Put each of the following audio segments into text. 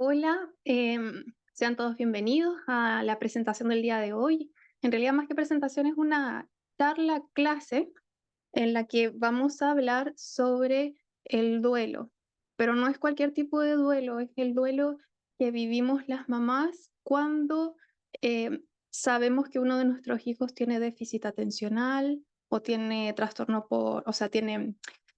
Hola, sean todos bienvenidos a la presentación del día de hoy. En realidad, más que presentación, es una charla clase en la que vamos a hablar sobre el duelo, pero no es cualquier tipo de duelo, es el duelo que vivimos las mamás cuando sabemos que uno de nuestros hijos tiene déficit atencional o tiene trastorno o sea, tiene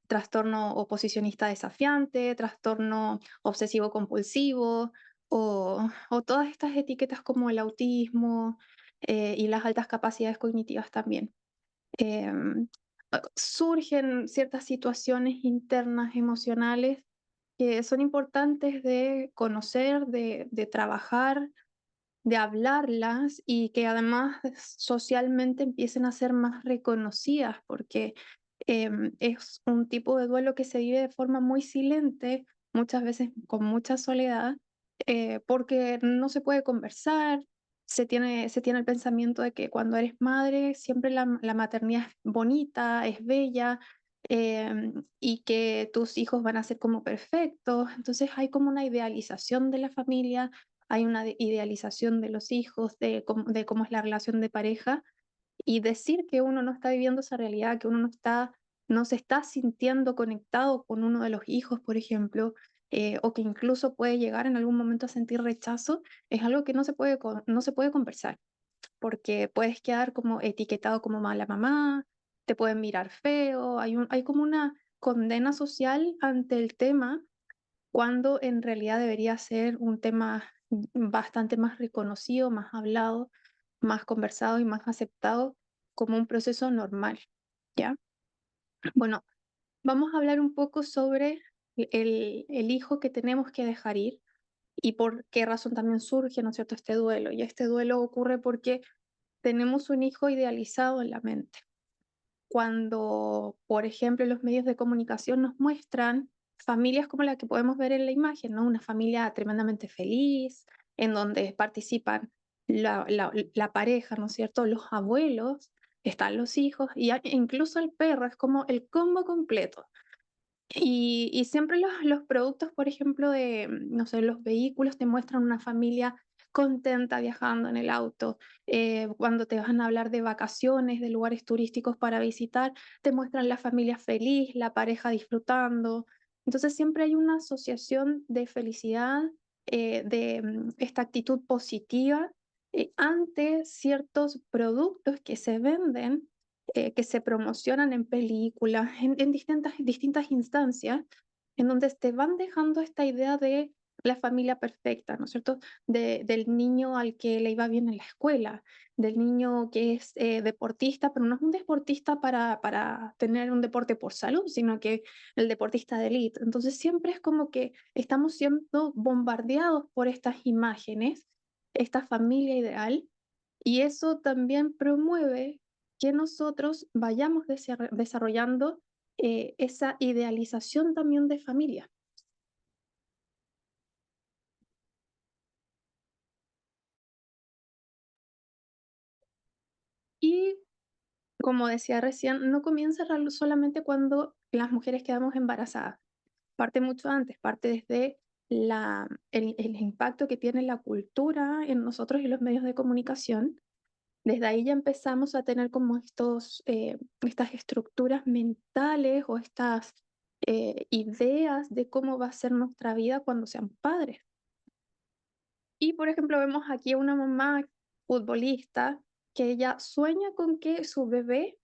trastorno oposicionista desafiante, trastorno obsesivo compulsivo o todas estas etiquetas como el autismo y las altas capacidades cognitivas también. Em, Surgen ciertas situaciones internas emocionales que son importantes de conocer, de trabajar, de hablarlas y que además socialmente empiecen a ser más reconocidas, porque es un tipo de duelo que se vive de forma muy silente, muchas veces con mucha soledad, porque no se puede conversar, se tiene el pensamiento de que cuando eres madre siempre la maternidad es bonita, es bella, y que tus hijos van a ser como perfectos, entonces hay como una idealización de la familia, hay una idealización de los hijos, de cómo es la relación de pareja, y decir que uno no está viviendo esa realidad, que uno no se está sintiendo conectado con uno de los hijos, por ejemplo, o que incluso puede llegar en algún momento a sentir rechazo, es algo que no se puede conversar, porque puedes quedar como etiquetado como mala mamá, te pueden mirar feo, hay como una condena social ante el tema cuando en realidad debería ser un tema bastante más reconocido, más hablado, más conversado y más aceptado como un proceso normal, ¿ya? Bueno, vamos a hablar un poco sobre el hijo que tenemos que dejar ir y por qué razón también surge, ¿no es cierto?, este duelo. Y este duelo ocurre porque tenemos un hijo idealizado en la mente. Cuando, por ejemplo, los medios de comunicación nos muestran familias como la que podemos ver en la imagen, ¿no? Una familia tremendamente feliz, en donde participan la pareja, ¿no es cierto? Los abuelos, están los hijos y incluso el perro, es como el combo completo. Y siempre los productos, por ejemplo, no sé, los vehículos te muestran una familia contenta viajando en el auto. Cuando te van a hablar de vacaciones, de lugares turísticos para visitar, te muestran la familia feliz, la pareja disfrutando. Entonces siempre hay una asociación de felicidad, de esta actitud positiva ante ciertos productos que se venden, que se promocionan en películas, en distintas instancias, en donde te van dejando esta idea de la familia perfecta, ¿no es cierto? Del niño al que le iba bien en la escuela, del niño que es deportista, pero no es un deportista para tener un deporte por salud, sino que el deportista de élite. Entonces siempre es como que estamos siendo bombardeados por estas imágenes, esta familia ideal, y eso también promueve que nosotros vayamos desarrollando esa idealización también de familia. Y como decía recién, no comienza solamente cuando las mujeres quedamos embarazadas, parte mucho antes, parte desde el impacto que tiene la cultura en nosotros y los medios de comunicación. Desde ahí ya empezamos a tener como estas estructuras mentales o estas ideas de cómo va a ser nuestra vida cuando seamos padres. Y por ejemplo, vemos aquí a una mamá futbolista que ella sueña con que su bebé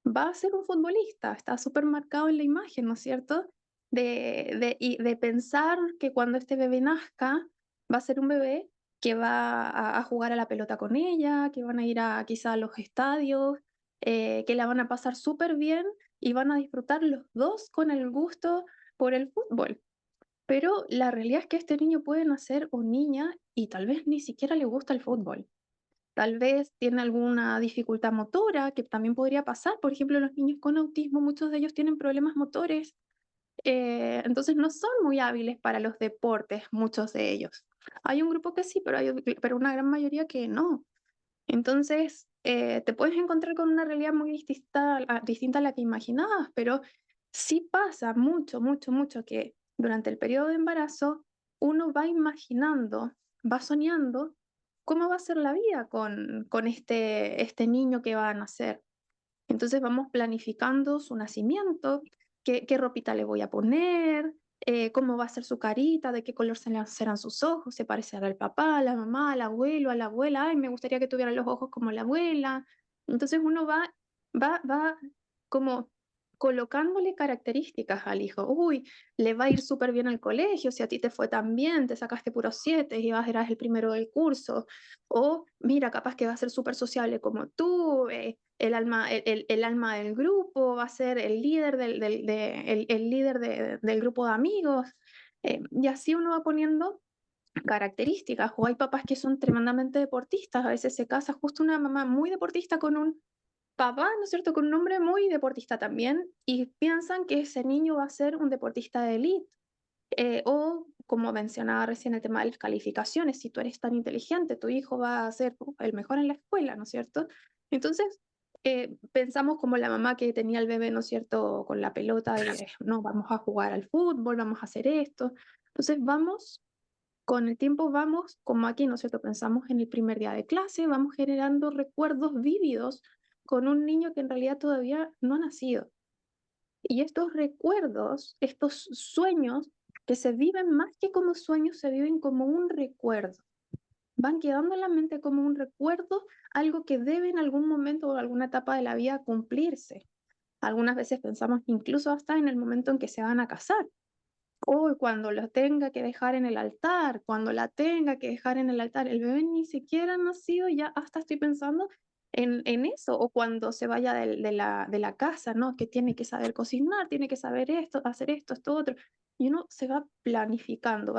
va a ser un futbolista, está súper marcado en la imagen, ¿no es cierto? Y de pensar que cuando este bebé nazca, va a ser un bebé que va a jugar a la pelota con ella, que van a ir quizá a los estadios, que la van a pasar súper bien y van a disfrutar los dos con el gusto por el fútbol. Pero la realidad es que este niño puede nacer o niña y tal vez ni siquiera le gusta el fútbol. Tal vez tiene alguna dificultad motora, que también podría pasar. Por ejemplo, los niños con autismo, muchos de ellos tienen problemas motores, entonces no son muy hábiles para los deportes, muchos de ellos. Hay un grupo que sí, pero una gran mayoría que no. Entonces, te puedes encontrar con una realidad muy distinta a la que imaginabas, pero sí pasa mucho, mucho, mucho que durante el periodo de embarazo uno va imaginando, va soñando cómo va a ser la vida con este niño que va a nacer. Entonces vamos planificando su nacimiento, qué ropita le voy a poner, cómo va a ser su carita, de qué color serán sus ojos, se parecerá al papá, a la mamá, al abuelo, a la abuela, ay, me gustaría que tuviera los ojos como la abuela. Entonces uno va como colocándole características al hijo. Uy, le va a ir súper bien al colegio, si a ti te fue tan bien, te sacaste puros siete y eras el primero del curso. O mira, capaz que va a ser súper sociable como tú, el alma del grupo, va a ser el líder el líder del grupo de amigos. Y así uno va poniendo características. O hay papás que son tremendamente deportistas, a veces se casa justo una mamá muy deportista con un papá, ¿no es cierto?, con un hombre muy deportista también, y piensan que ese niño va a ser un deportista de élite. O, como mencionaba recién, el tema de las calificaciones, si tú eres tan inteligente, tu hijo va a ser el mejor en la escuela, ¿no es cierto? Entonces, pensamos como la mamá que tenía el bebé, ¿no es cierto?, con la pelota de, no, vamos a jugar al fútbol, vamos a hacer esto. Entonces, con el tiempo vamos, como aquí, ¿no es cierto?, pensamos en el primer día de clase, vamos generando recuerdos vívidos con un niño que en realidad todavía no ha nacido. Y estos recuerdos, estos sueños que se viven más que como sueños, se viven como un recuerdo. Van quedando en la mente como un recuerdo, algo que debe en algún momento o alguna etapa de la vida cumplirse. Algunas veces pensamos incluso hasta en el momento en que se van a casar. O cuando lo tenga que dejar en el altar, cuando la tenga que dejar en el altar. El bebé ni siquiera ha nacido, ya hasta estoy pensando en eso. O cuando se vaya de la casa, ¿no? Que tiene que saber cocinar, tiene que saber esto, hacer esto otro. Y uno se va planificando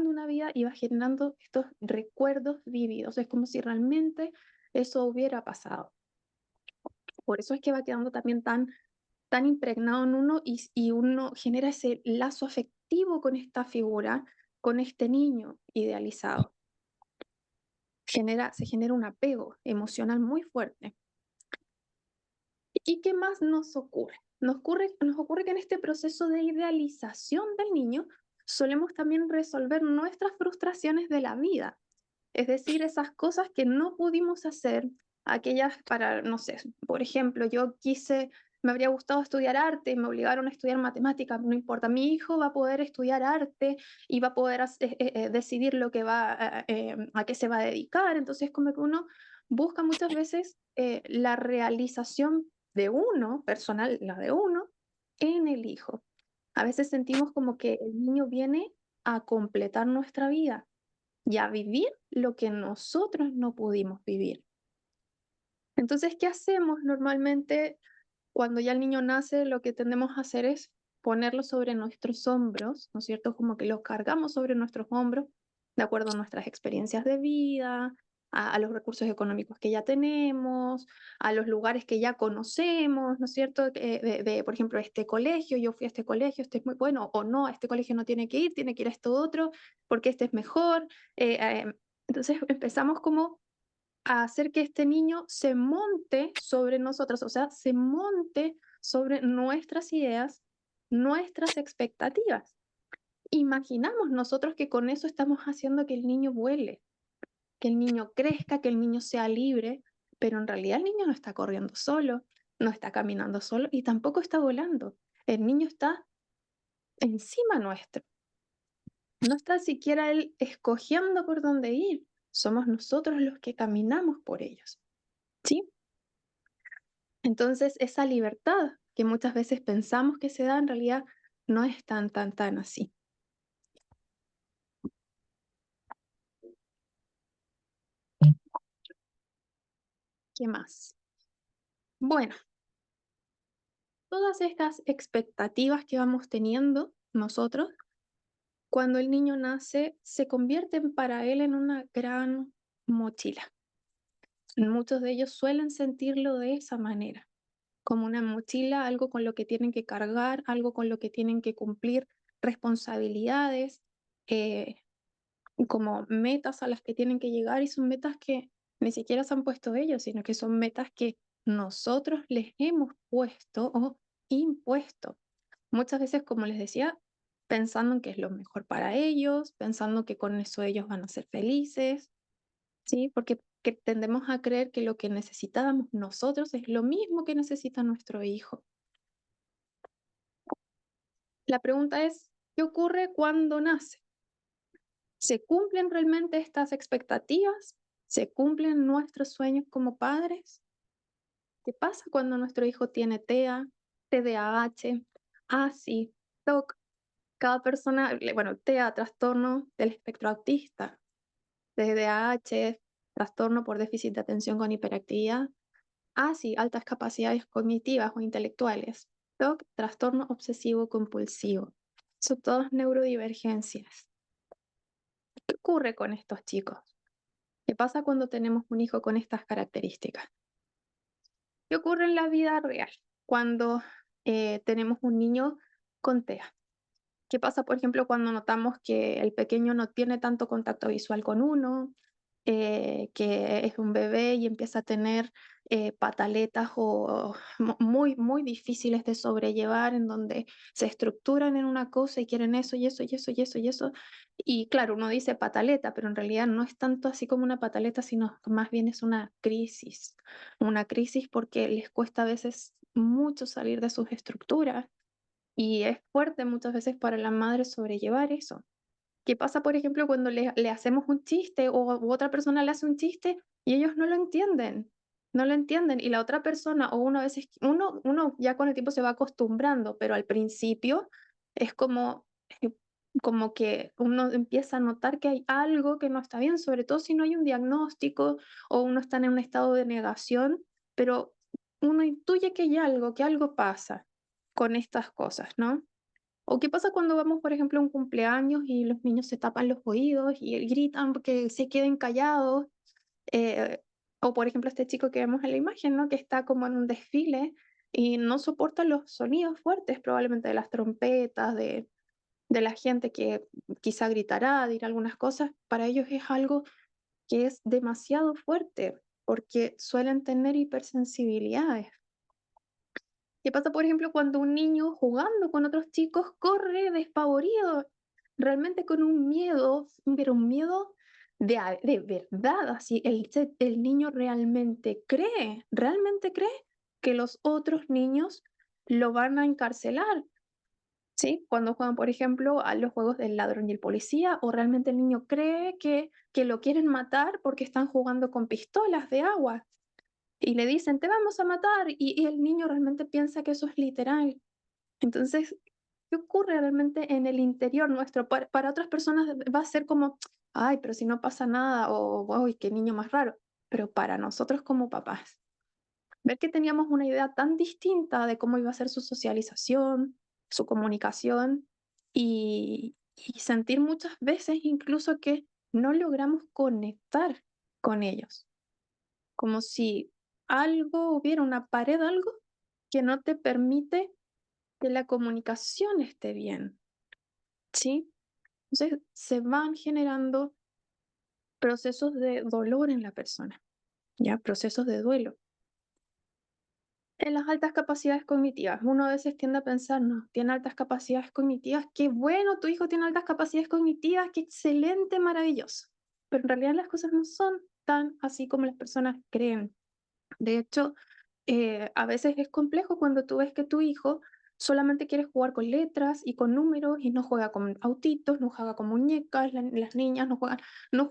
una vida y va generando estos recuerdos vívidos. Es como si realmente eso hubiera pasado. Por eso es que va quedando también tan impregnado en uno y uno genera ese lazo afectivo con esta figura, con este niño idealizado. Se genera un apego emocional muy fuerte. ¿Y qué más nos ocurre? Nos ocurre que en este proceso de idealización del niño solemos también resolver nuestras frustraciones de la vida. Es decir, esas cosas que no pudimos hacer, aquellas para, no sé, por ejemplo, me habría gustado estudiar arte, me obligaron a estudiar matemáticas, no importa, mi hijo va a poder estudiar arte y va a poder decidir lo que a qué se va a dedicar. Entonces, como que uno busca muchas veces la realización de uno, personal, la de uno, en el hijo. A veces sentimos como que el niño viene a completar nuestra vida y a vivir lo que nosotros no pudimos vivir. Entonces, ¿qué hacemos normalmente cuando ya el niño nace? Lo que tendemos a hacer es ponerlo sobre nuestros hombros, ¿no es cierto? Como que lo cargamos sobre nuestros hombros, de acuerdo a nuestras experiencias de vida, a los recursos económicos que ya tenemos, a los lugares que ya conocemos, ¿no es cierto? Por ejemplo, este colegio, yo fui a este colegio, este es muy bueno, o no, a este colegio no tiene que ir a esto otro, porque este es mejor. Eh, eh, entonces empezamos como a hacer que este niño se monte sobre nosotros, o sea, se monte sobre nuestras ideas, nuestras expectativas. Imaginamos nosotros que con eso estamos haciendo que el niño vuele, que el niño crezca, que el niño sea libre, pero en realidad el niño no está corriendo solo, no está caminando solo y tampoco está volando. El niño está encima nuestro. No está siquiera él escogiendo por dónde ir. Somos nosotros los que caminamos por ellos. ¿Sí? Entonces, esa libertad que muchas veces pensamos que se da, en realidad no es tan así. ¿Qué más? Bueno, todas estas expectativas que vamos teniendo nosotros, cuando el niño nace, se convierten para él en una gran mochila. Muchos de ellos suelen sentirlo de esa manera, como una mochila, algo con lo que tienen que cargar, algo con lo que tienen que cumplir responsabilidades, eh, como metas a las que tienen que llegar, y son metas que ni siquiera se han puesto ellos, sino que son metas que nosotros les hemos puesto o impuesto. Muchas veces, como les decía, pensando en que es lo mejor para ellos, pensando que con eso ellos van a ser felices, ¿sí? Porque que tendemos a creer que lo que necesitábamos nosotros es lo mismo que necesita nuestro hijo. La pregunta es, ¿qué ocurre cuando nace? ¿Se cumplen realmente estas expectativas? ¿Se cumplen nuestros sueños como padres? ¿Qué pasa cuando nuestro hijo tiene TEA, TDAH, ASI, TOC? Cada persona, bueno, TEA, trastorno del espectro autista, TDAH, trastorno por déficit de atención con hiperactividad, ASI, altas capacidades cognitivas o intelectuales, TOC, trastorno obsesivo compulsivo. Son todas neurodivergencias. ¿Qué ocurre con estos chicos? ¿Qué pasa cuando tenemos un hijo con estas características? ¿Qué ocurre en la vida real cuando tenemos un niño con TEA? ¿Qué pasa, por ejemplo, cuando notamos que el pequeño no tiene tanto contacto visual con uno, que es un bebé y empieza a tener pataletas o muy, muy difíciles de sobrellevar, en donde se estructuran en una cosa y quieren eso y eso y eso y eso y eso? Y claro, uno dice pataleta, pero en realidad no es tanto así como una pataleta, sino que más bien es una crisis porque les cuesta a veces mucho salir de sus estructuras y es fuerte muchas veces para la madre sobrellevar eso. ¿Qué pasa, por ejemplo, cuando le hacemos un chiste o u otra persona le hace un chiste y ellos no lo entienden? No lo entienden y la otra persona o uno a veces, uno ya con el tiempo se va acostumbrando, pero al principio es eh, como que uno empieza a notar que hay algo que no está bien, sobre todo si no hay un diagnóstico o uno está en un estado de negación, pero uno intuye que algo pasa con estas cosas, ¿no? ¿O qué pasa cuando vamos, por ejemplo, a un cumpleaños y los niños se tapan los oídos y gritan porque se queden callados? Eh, o, por ejemplo, este chico que vemos en la imagen, ¿no? Que está como en un desfile y no soporta los sonidos fuertes, probablemente de las trompetas, de la gente que quizá gritará, dirá algunas cosas. Para ellos es algo que es demasiado fuerte porque suelen tener hipersensibilidades. ¿Qué pasa, por ejemplo, cuando un niño jugando con otros chicos corre despavorido, realmente con un miedo, pero un miedo de verdad? Así, el niño realmente cree que los otros niños lo van a encarcelar, ¿sí? Cuando juegan, por ejemplo, a los juegos del ladrón y el policía, o realmente el niño cree que lo quieren matar porque están jugando con pistolas de agua y le dicen, te vamos a matar, y el niño realmente piensa que eso es literal. Entonces, ¿qué ocurre realmente en el interior nuestro? Para otras personas va a ser como, ay, pero si no pasa nada, o, uy, qué niño más raro. Pero para nosotros como papás, ver que teníamos una idea tan distinta de cómo iba a ser su socialización, su comunicación, y sentir muchas veces incluso que no logramos conectar con ellos, como si algo hubiera una pared, algo que no te permite que la comunicación esté bien, ¿sí? Entonces se van generando procesos de dolor en la persona, ¿ya? Procesos de duelo. En las altas capacidades cognitivas, uno a veces tiende a pensar, no, tiene altas capacidades cognitivas, qué bueno, tu hijo tiene altas capacidades cognitivas, qué excelente, maravilloso. Pero en realidad las cosas no son tan así como las personas creen. De hecho, a veces es complejo cuando tú ves que tu hijo solamente quiere jugar con letras y con números y no juega con autitos, no juega con muñecas, las niñas no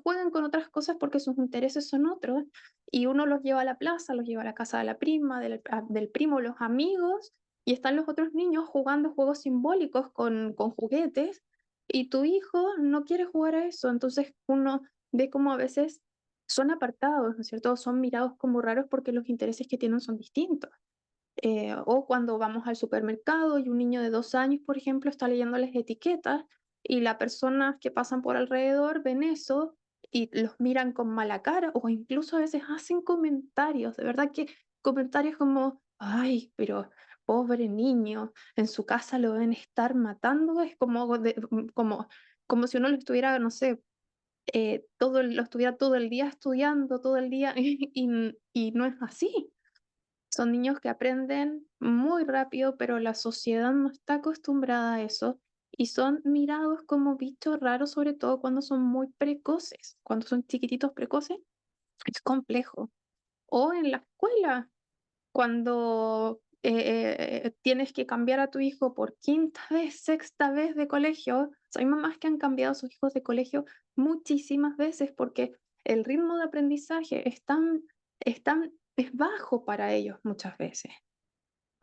juegan con otras cosas porque sus intereses son otros y uno los lleva a la plaza, los lleva a la casa de la prima, del primo, los amigos y están los otros niños jugando juegos simbólicos con juguetes y tu hijo no quiere jugar a eso, entonces uno ve como a veces son apartados, ¿no es cierto? Son mirados como raros porque los intereses que tienen son distintos. O cuando vamos al supermercado y un niño de 2 años, por ejemplo, está leyendo las etiquetas y las personas que pasan por alrededor ven eso y los miran con mala cara o incluso a veces hacen comentarios, de verdad que comentarios como, ay, pero pobre niño, en su casa lo deben estar matando, es como si uno lo estuviera, no sé, lo estuviera todo el día estudiando, todo el día, y no es así. Son niños que aprenden muy rápido, pero la sociedad no está acostumbrada a eso y son mirados como bichos raros, sobre todo cuando son muy precoces, cuando son chiquititos precoces, es complejo. O en la escuela, cuando tienes que cambiar a tu hijo por quinta vez, sexta vez de colegio. O sea, hay mamás que han cambiado a sus hijos de colegio muchísimas veces porque el ritmo de aprendizaje es bajo para ellos muchas veces.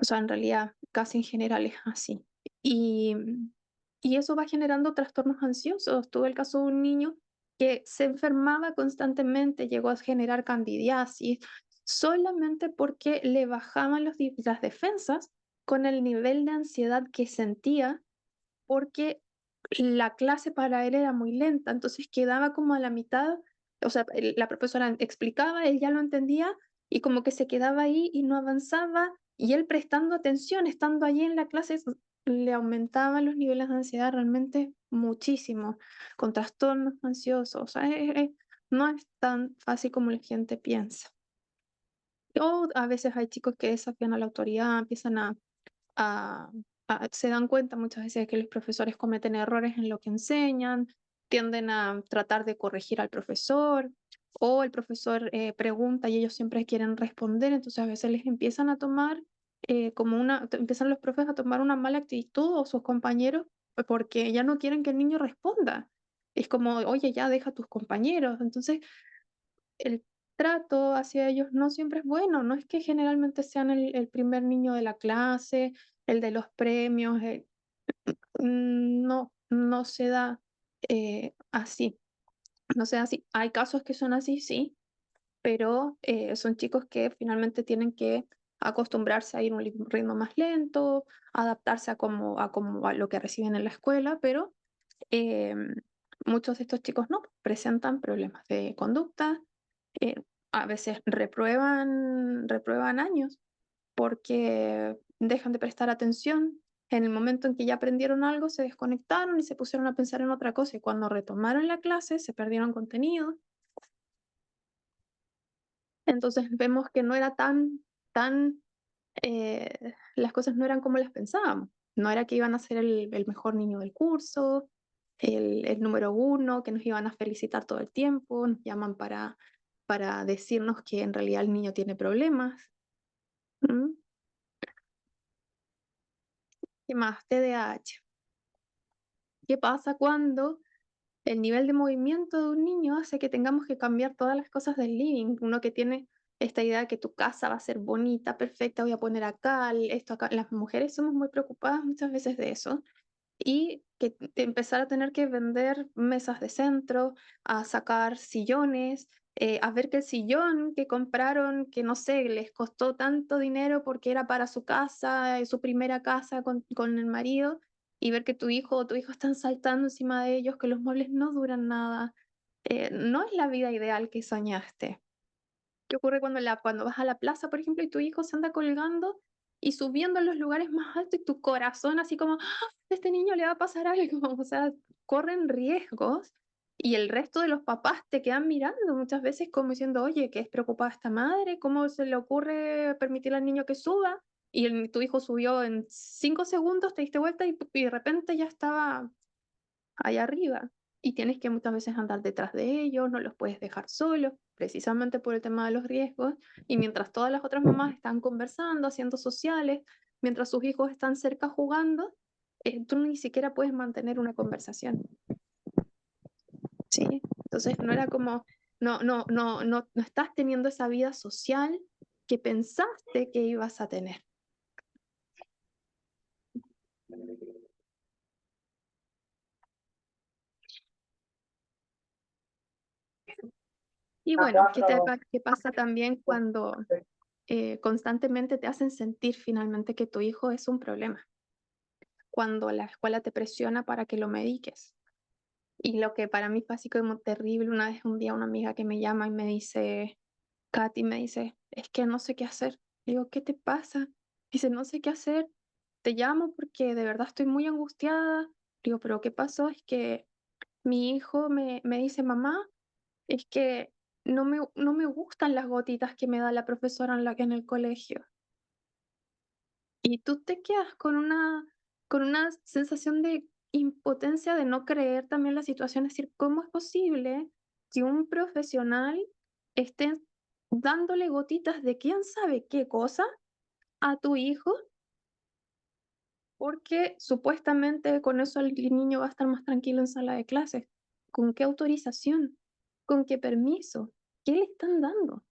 O sea, en realidad, casi en general es así. Y, y eso va generando trastornos ansiosos. Tuve el caso de un niño que se enfermaba constantemente, llegó a generar candidiasis, solamente porque le bajaban las defensas con el nivel de ansiedad que sentía, porque la clase para él era muy lenta, entonces quedaba como a la mitad, o sea, la profesora explicaba, él ya lo entendía y como que se quedaba ahí y no avanzaba, y él prestando atención, estando allí en la clase, le aumentaban los niveles de ansiedad realmente muchísimo, con trastornos ansiosos, o sea, no es tan fácil como la gente piensa. O a veces hay chicos que desafían a la autoridad, empiezan a, se dan cuenta muchas veces que los profesores cometen errores en lo que enseñan, tienden a tratar de corregir al profesor, o el profesor pregunta y ellos siempre quieren responder, entonces a veces les empiezan a tomar empiezan los profes a tomar una mala actitud o sus compañeros porque ya no quieren que el niño responda. Es como, oye, ya deja a tus compañeros. Entonces, el trato hacia ellos no siempre es bueno, no es que generalmente sean el primer niño de la clase, el de los premios, no, no se da así, no se da así. Hay casos que son así, sí, pero son chicos que finalmente tienen que acostumbrarse a ir a un ritmo más lento, adaptarse a lo que reciben en la escuela, pero em, muchos de estos chicos no presentan problemas de conducta, eh, a veces reprueban años porque dejan de prestar atención. En el momento en que ya aprendieron algo, se desconectaron y se pusieron a pensar en otra cosa. Y cuando retomaron la clase, se perdieron contenido. Entonces vemos que no era las cosas no eran como las pensábamos. No era que iban a ser el mejor niño del curso, el número uno, que nos iban a felicitar todo el tiempo, nos llaman para decirnos que en realidad el niño tiene problemas. ¿Mm? ¿Qué más? TDAH. ¿Qué pasa cuando el nivel de movimiento de un niño hace que tengamos que cambiar todas las cosas del living? Uno que tiene esta idea de que tu casa va a ser bonita, perfecta, voy a poner acá, esto acá. Las mujeres somos muy preocupadas muchas veces de eso y empezar a tener que vender mesas de centro, a sacar sillones, a ver que el sillón que compraron, que no sé, les costó tanto dinero porque era para su casa, su primera casa con el marido, y ver que tu hijo o tu hijo están saltando encima de ellos, que los muebles no duran nada. No es la vida ideal que soñaste. ¿Qué ocurre cuando vas a la plaza, por ejemplo, y tu hijo se anda colgando y subiendo a los lugares más altos y tu corazón así como, "¡Ah! Este niño le va a pasar algo"? O sea, corren riesgos y el resto de los papás te quedan mirando muchas veces como diciendo, oye, ¿qué es preocupada esta madre? ¿Cómo se le ocurre permitirle al niño que suba? Y tu hijo subió en 5 segundos, te diste vuelta y de repente ya estaba allá arriba. Y tienes que muchas veces andar detrás de ellos, no los puedes dejar solos, precisamente por el tema de los riesgos. Y mientras todas las otras mamás están conversando, haciendo sociales, mientras sus hijos están cerca jugando, tú ni siquiera puedes mantener una conversación. ¿Sí? Entonces no era como, no estás teniendo esa vida social que pensaste que ibas a tener. Y bueno, ¿qué pasa también cuando constantemente te hacen sentir finalmente que tu hijo es un problema? Cuando la escuela te presiona para que lo mediques. Y lo que para mí fue así como terrible, una vez un día una amiga que me llama y me dice, Katy, me dice, es que no sé qué hacer. Le digo, ¿qué te pasa? Dice, no sé qué hacer. Te llamo porque de verdad estoy muy angustiada. Digo, pero ¿qué pasó? Es que mi hijo me dice, mamá, es que no me gustan las gotitas que me da la profesora en el colegio. Y tú te quedas con una sensación de, impotencia de no creer también la situación, es decir, ¿cómo es posible que un profesional esté dándole gotitas de quién sabe qué cosa a tu hijo? Porque supuestamente con eso el niño va a estar más tranquilo en sala de clases. ¿Con qué autorización? ¿Con qué permiso? ¿Qué le están dando?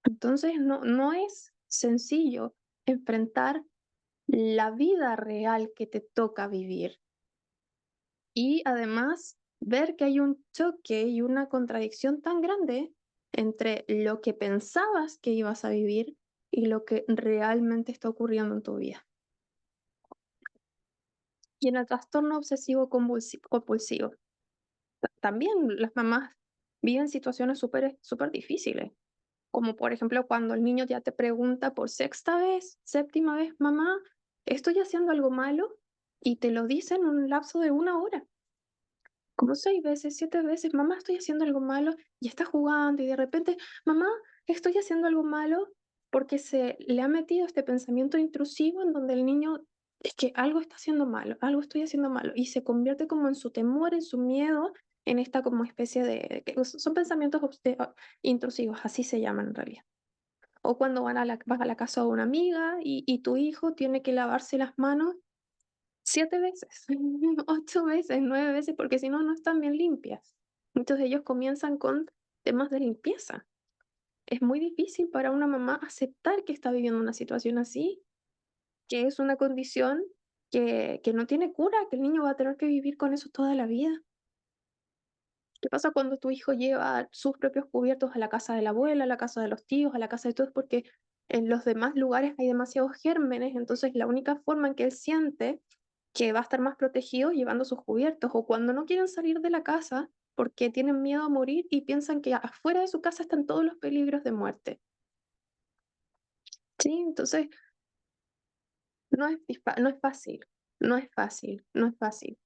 Entonces no es sencillo enfrentar la vida real que te toca vivir. Y además ver que hay un choque y una contradicción tan grande entre lo que pensabas que ibas a vivir y lo que realmente está ocurriendo en tu vida. Y en el trastorno obsesivo compulsivo, también las mamás viven situaciones súper difíciles, como por ejemplo cuando el niño ya te pregunta por sexta vez, séptima vez, mamá, ¿estoy haciendo algo malo? Y te lo dice en un lapso de 1 hora. Como 6 veces, 7 veces, mamá, estoy haciendo algo malo, y está jugando, y de repente, mamá, estoy haciendo algo malo, porque se le ha metido este pensamiento intrusivo en donde el niño es que algo está haciendo malo, algo estoy haciendo malo, y se convierte como en su temor, en su miedo, en esta como especie de, que son pensamientos intrusivos, así se llaman en realidad. O cuando vas a la casa de una amiga y tu hijo tiene que lavarse las manos 7 veces, 8 veces, 9 veces, porque si no, no están bien limpias. Muchos de ellos comienzan con temas de limpieza. Es muy difícil para una mamá aceptar que está viviendo una situación así, que es una condición que no tiene cura, que el niño va a tener que vivir con eso toda la vida. ¿Qué pasa cuando tu hijo lleva sus propios cubiertos a la casa de la abuela, a la casa de los tíos, a la casa de todos? Porque en los demás lugares hay demasiados gérmenes, entonces la única forma en que él siente que va a estar más protegido llevando sus cubiertos, o cuando no quieren salir de la casa porque tienen miedo a morir y piensan que afuera de su casa están todos los peligros de muerte. Sí, entonces no es fácil, no es fácil, no es fácil.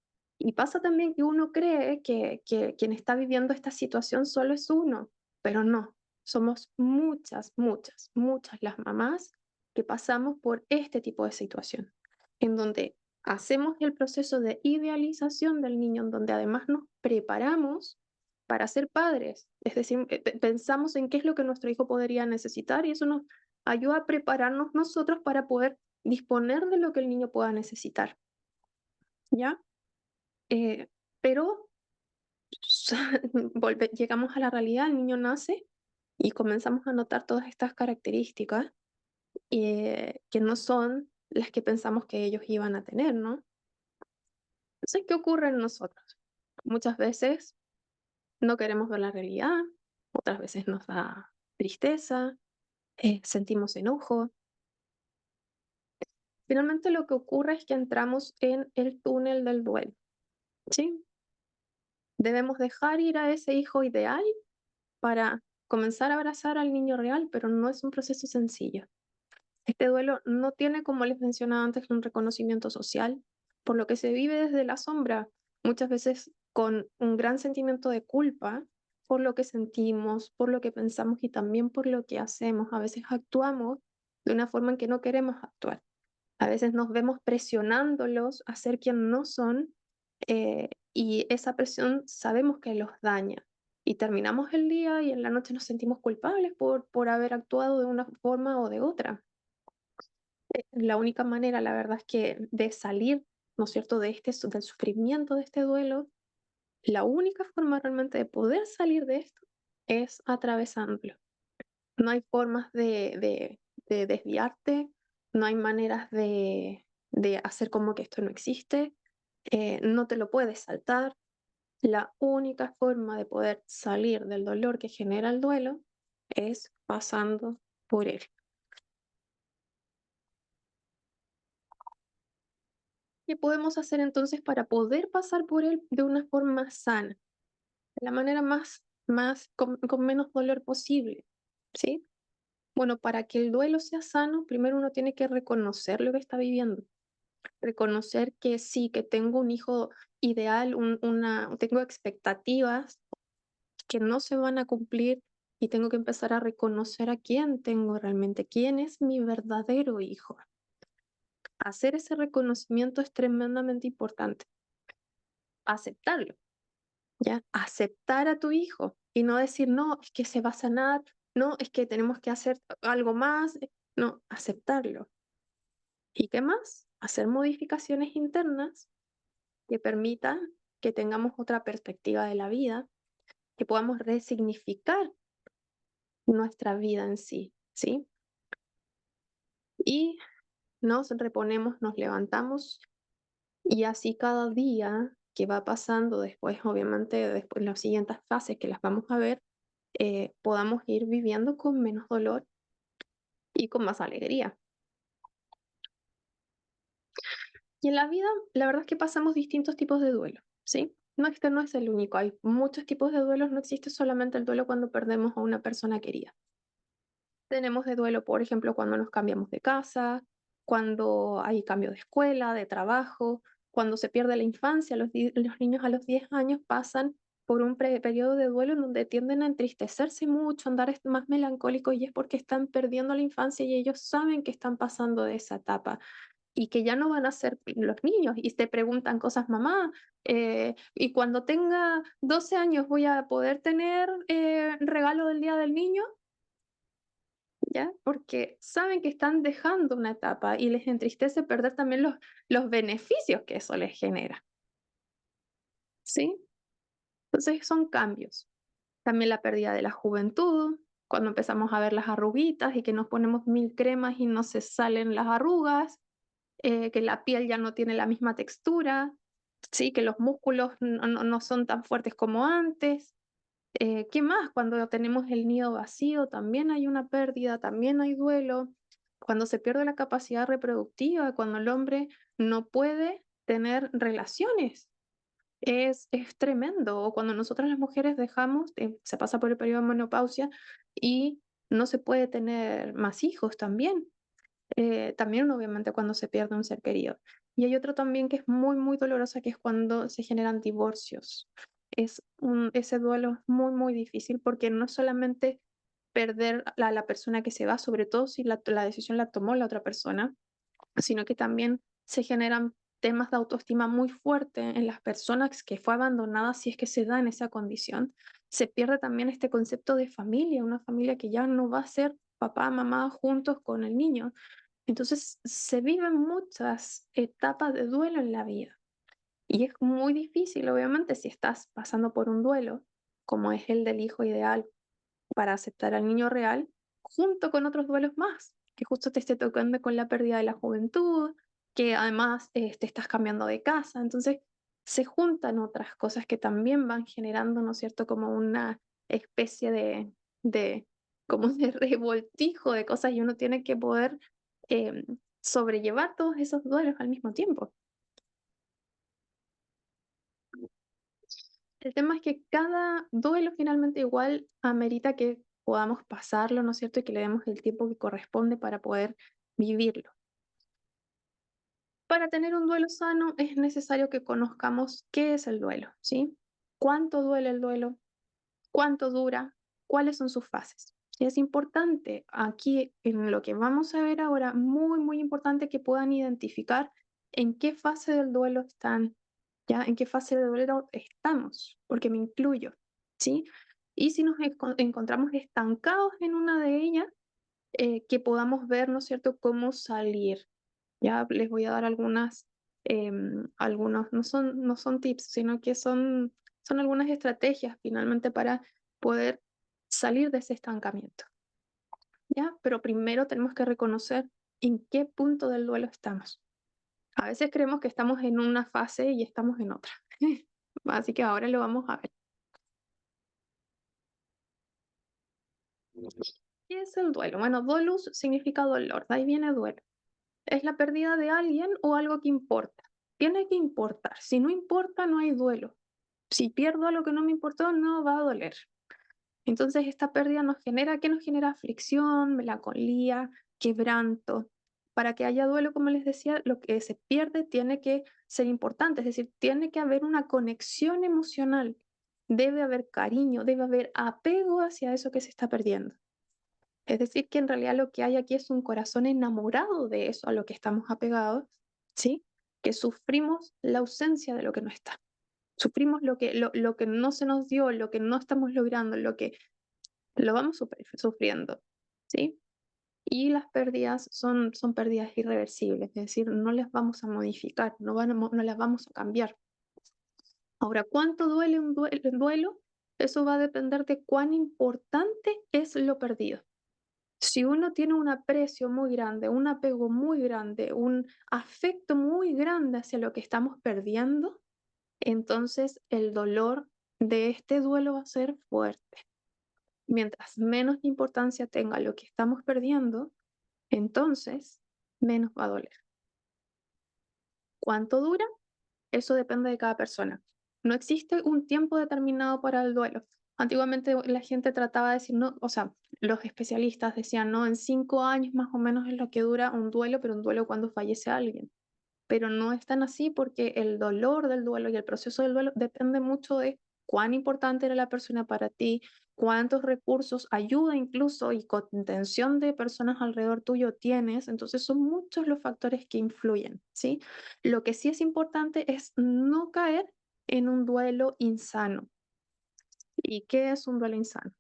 Y pasa también que uno cree que quien está viviendo esta situación solo es uno, pero no, somos muchas, muchas, muchas las mamás que pasamos por este tipo de situación, en donde hacemos el proceso de idealización del niño, en donde además nos preparamos para ser padres, es decir, pensamos en qué es lo que nuestro hijo podría necesitar y eso nos ayuda a prepararnos nosotros para poder disponer de lo que el niño pueda necesitar, ¿ya? Eh, pero llegamos a la realidad, el niño nace y comenzamos a notar todas estas características que no son las que pensamos que ellos iban a tener, ¿no? Entonces, ¿qué ocurre en nosotros? Muchas veces no queremos ver la realidad, otras veces nos da tristeza, sentimos enojo. Finalmente lo que ocurre es que entramos en el túnel del duelo, ¿sí? Debemos dejar ir a ese hijo ideal para comenzar a abrazar al niño real, pero no es un proceso sencillo. Este duelo no tiene, como les mencionaba antes, un reconocimiento social, por lo que se vive desde la sombra, muchas veces con un gran sentimiento de culpa por lo que sentimos, por lo que pensamos y también por lo que hacemos. A veces actuamos de una forma en que no queremos actuar. A veces nos vemos presionándolos a ser quien no son, y esa presión sabemos que los daña. Y terminamos el día y en la noche nos sentimos culpables por haber actuado de una forma o de otra. La única manera, la verdad, es que de salir, ¿no es cierto?, del sufrimiento de este duelo, la única forma realmente de poder salir de esto es atravesándolo. No hay formas de desviarte, no hay maneras de hacer como que esto no existe, no te lo puedes saltar. La única forma de poder salir del dolor que genera el duelo es pasando por él. ¿Qué podemos hacer entonces para poder pasar por él de una forma sana, de la manera con menos dolor posible? ¿Sí? Bueno, para que el duelo sea sano, primero uno tiene que reconocer lo que está viviendo. Reconocer que sí, que tengo un hijo ideal, tengo expectativas que no se van a cumplir y tengo que empezar a reconocer a quién tengo realmente, quién es mi verdadero hijo. hacer ese reconocimiento es tremendamente importante. Aceptarlo, ¿ya? Aceptar a tu hijo y no decir, no, es que se va a sanar, no, es que tenemos que hacer algo más, no, aceptarlo. ¿Y qué más? Hacer modificaciones internas que permitan que tengamos otra perspectiva de la vida, que podamos resignificar nuestra vida en sí, ¿sí? Y nos reponemos, nos levantamos y así cada día que va pasando después, obviamente, después las siguientes fases que las vamos a ver, podamos ir viviendo con menos dolor y con más alegría. Y en la vida, la verdad es que pasamos distintos tipos de duelo, ¿sí? No, este no es el único, hay muchos tipos de duelos, no existe solamente el duelo cuando perdemos a una persona querida. Tenemos de duelo, por ejemplo, cuando nos cambiamos de casa, cuando hay cambio de escuela, de trabajo, cuando se pierde la infancia, los niños a los 10 años pasan por un periodo de duelo en donde tienden a entristecerse mucho, andar más melancólicos y es porque están perdiendo la infancia y ellos saben que están pasando de esa etapa y que ya no van a ser los niños y te preguntan cosas, mamá, y cuando tenga 12 años voy a poder tener regalo del Día del Niño. ¿Ya? Porque saben que están dejando una etapa y les entristece perder también los beneficios que eso les genera, ¿sí? Entonces son cambios. También la pérdida de la juventud, cuando empezamos a ver las arruguitas y que nos ponemos 1000 cremas y no se salen las arrugas, que la piel ya no tiene la misma textura, ¿sí? Que los músculos no son tan fuertes como antes. ¿Qué más? Cuando tenemos el nido vacío, también hay una pérdida, también hay duelo. Cuando se pierde la capacidad reproductiva, cuando el hombre no puede tener relaciones, es tremendo. O cuando nosotras las mujeres dejamos, se pasa por el periodo de menopausia y no se puede tener más hijos también. También obviamente cuando se pierde un ser querido. Y hay otro también que es muy, muy dolorosa, que es cuando se generan divorcios. Ese duelo es muy, muy difícil porque no solamente perder a la persona que se va, sobre todo si la decisión la tomó la otra persona, sino que también se generan temas de autoestima muy fuertes en las personas que fue abandonada si es que se da en esa condición. Se pierde también este concepto de familia, una familia que ya no va a ser papá, mamá juntos con el niño. Entonces se viven muchas etapas de duelo en la vida y es muy difícil, obviamente, si estás pasando por un duelo, como es el del hijo ideal, para aceptar al niño real, junto con otros duelos más, que justo te esté tocando con la pérdida de la juventud, que además te estás cambiando de casa, entonces se juntan otras cosas que también van generando, ¿no es cierto?, como una especie de como de revoltijo de cosas y uno tiene que poder em, sobrellevar todos esos duelos al mismo tiempo. El tema es que cada duelo finalmente igual amerita que podamos pasarlo, ¿no es cierto? Y que le demos el tiempo que corresponde para poder vivirlo. Para tener un duelo sano es necesario que conozcamos qué es el duelo, ¿sí? ¿Cuánto duele el duelo? ¿Cuánto dura? ¿Cuáles son sus fases? Y es importante aquí en lo que vamos a ver ahora, muy, muy importante que puedan identificar en qué fase del duelo están, ¿ya? En qué fase del duelo estamos, porque me incluyo, ¿sí? Y si nos encontramos estancados en una de ellas, que podamos ver, ¿no es cierto?, cómo salir. Ya les voy a dar algunos, no son tips, sino que son algunas estrategias finalmente para poder salir de ese estancamiento, ¿ya? Pero primero tenemos que reconocer en qué punto del duelo estamos. A veces creemos que estamos en una fase y estamos en otra. Así que ahora lo vamos a ver. ¿Qué es el duelo? Bueno, dolus significa dolor, de ahí viene duelo. Es la pérdida de alguien o algo que importa. Tiene que importar. Si no importa, no hay duelo. Si pierdo algo que no me importó, no va a doler. Entonces, esta pérdida ¿qué nos genera? Aflicción, melancolía, quebranto. Para que haya duelo, como les decía, lo que se pierde tiene que ser importante, es decir, tiene que haber una conexión emocional, debe haber cariño, debe haber apego hacia eso que se está perdiendo. Es decir, que en realidad lo que hay aquí es un corazón enamorado de eso a lo que estamos apegados, ¿sí? Que sufrimos la ausencia de lo que no está. Sufrimos lo que no se nos dio, lo que no estamos logrando, lo que lo vamos sufriendo, ¿sí? Y las pérdidas son pérdidas irreversibles, es decir, no las vamos a modificar, no las vamos a cambiar. Ahora, ¿cuánto duele un duelo? Eso va a depender de cuán importante es lo perdido. Si uno tiene un aprecio muy grande, un apego muy grande, un afecto muy grande hacia lo que estamos perdiendo, entonces el dolor de este duelo va a ser fuerte. Mientras menos importancia tenga lo que estamos perdiendo, entonces menos va a doler. ¿Cuánto dura? Eso depende de cada persona. No existe un tiempo determinado para el duelo. Antiguamente la gente trataba de decir, no, o sea, los especialistas decían, no, en 5 años más o menos es lo que dura un duelo, pero un duelo cuando fallece alguien. Pero no es tan así porque el dolor del duelo y el proceso del duelo depende mucho de cuán importante era la persona para ti, cuántos recursos, ayuda incluso y contención de personas alrededor tuyo tienes. Entonces son muchos los factores que influyen, ¿sí? Lo que sí es importante es no caer en un duelo insano. ¿Y qué es un duelo insano?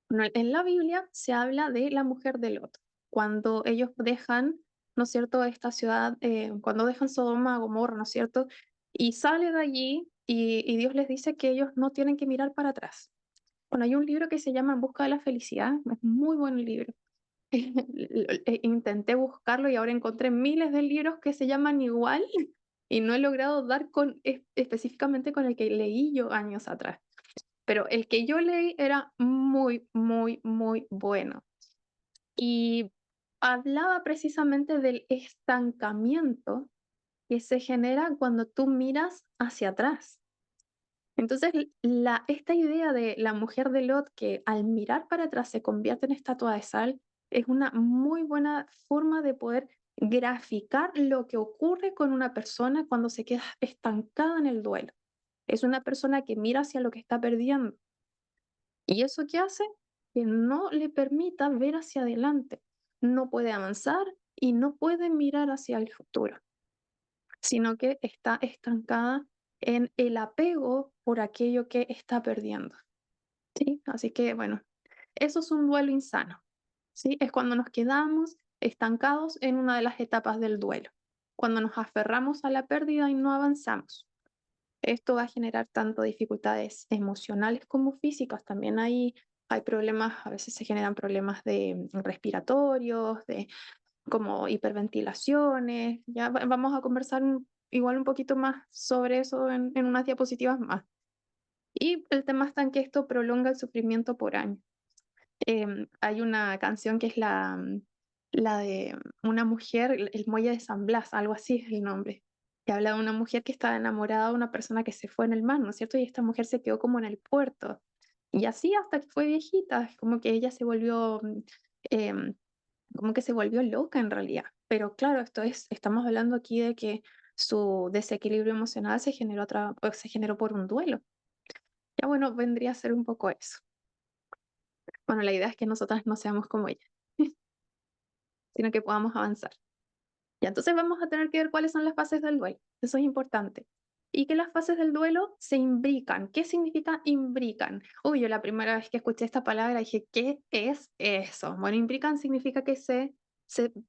Bueno, en la Biblia se habla de la mujer de Lot, cuando ellos dejan, ¿no es cierto?, esta ciudad, cuando dejan Sodoma, Gomorra, ¿no es cierto?, y sale de allí y Dios les dice que ellos no tienen que mirar para atrás. Bueno, hay un libro que se llama En busca de la felicidad, es muy buen libro. Intenté buscarlo y ahora encontré miles de libros que se llaman igual y no he logrado dar con específicamente con el que leí yo años atrás. Pero el que yo leí era muy, muy, muy bueno. Y hablaba precisamente del estancamiento que se genera cuando tú miras hacia atrás. Entonces, esta idea de la mujer de Lot que al mirar para atrás se convierte en estatua de sal es una muy buena forma de poder graficar lo que ocurre con una persona cuando se queda estancada en el duelo. Es una persona que mira hacia lo que está perdiendo. ¿Y eso qué hace? Que no le permita ver hacia adelante. No puede avanzar y no puede mirar hacia el futuro, sino que está estancada en el apego por aquello que está perdiendo, ¿sí? Así que, bueno, eso es un duelo insano, ¿sí? Es cuando nos quedamos estancados en una de las etapas del duelo, cuando nos aferramos a la pérdida y no avanzamos. Esto va a generar tanto dificultades emocionales como físicas. También hay problemas, a veces se generan problemas de respiratorios, de como hiperventilaciones. Ya vamos a conversar igual un poquito más sobre eso en unas diapositivas más. Y el tema está en que esto prolonga el sufrimiento por años. Hay una canción que es la de una mujer, el muelle de San Blas, algo así es el nombre, que habla de una mujer que estaba enamorada de una persona que se fue en el mar, ¿no es cierto? Y esta mujer se quedó como en el puerto. Y así hasta que fue viejita, es como que ella se volvió, em, como que se volvió loca en realidad. Pero claro, estamos hablando aquí de que su desequilibrio emocional se generó por un duelo. Ya bueno, vendría a ser un poco eso. Bueno, la idea es que nosotras no seamos como ella, sino que podamos avanzar. Y entonces vamos a tener que ver cuáles son las fases del duelo. Eso es importante. Y que las fases del duelo se imbrican. ¿Qué significa imbrican? Uy, yo la primera vez que escuché esta palabra dije, ¿qué es eso? Bueno, imbrican significa que se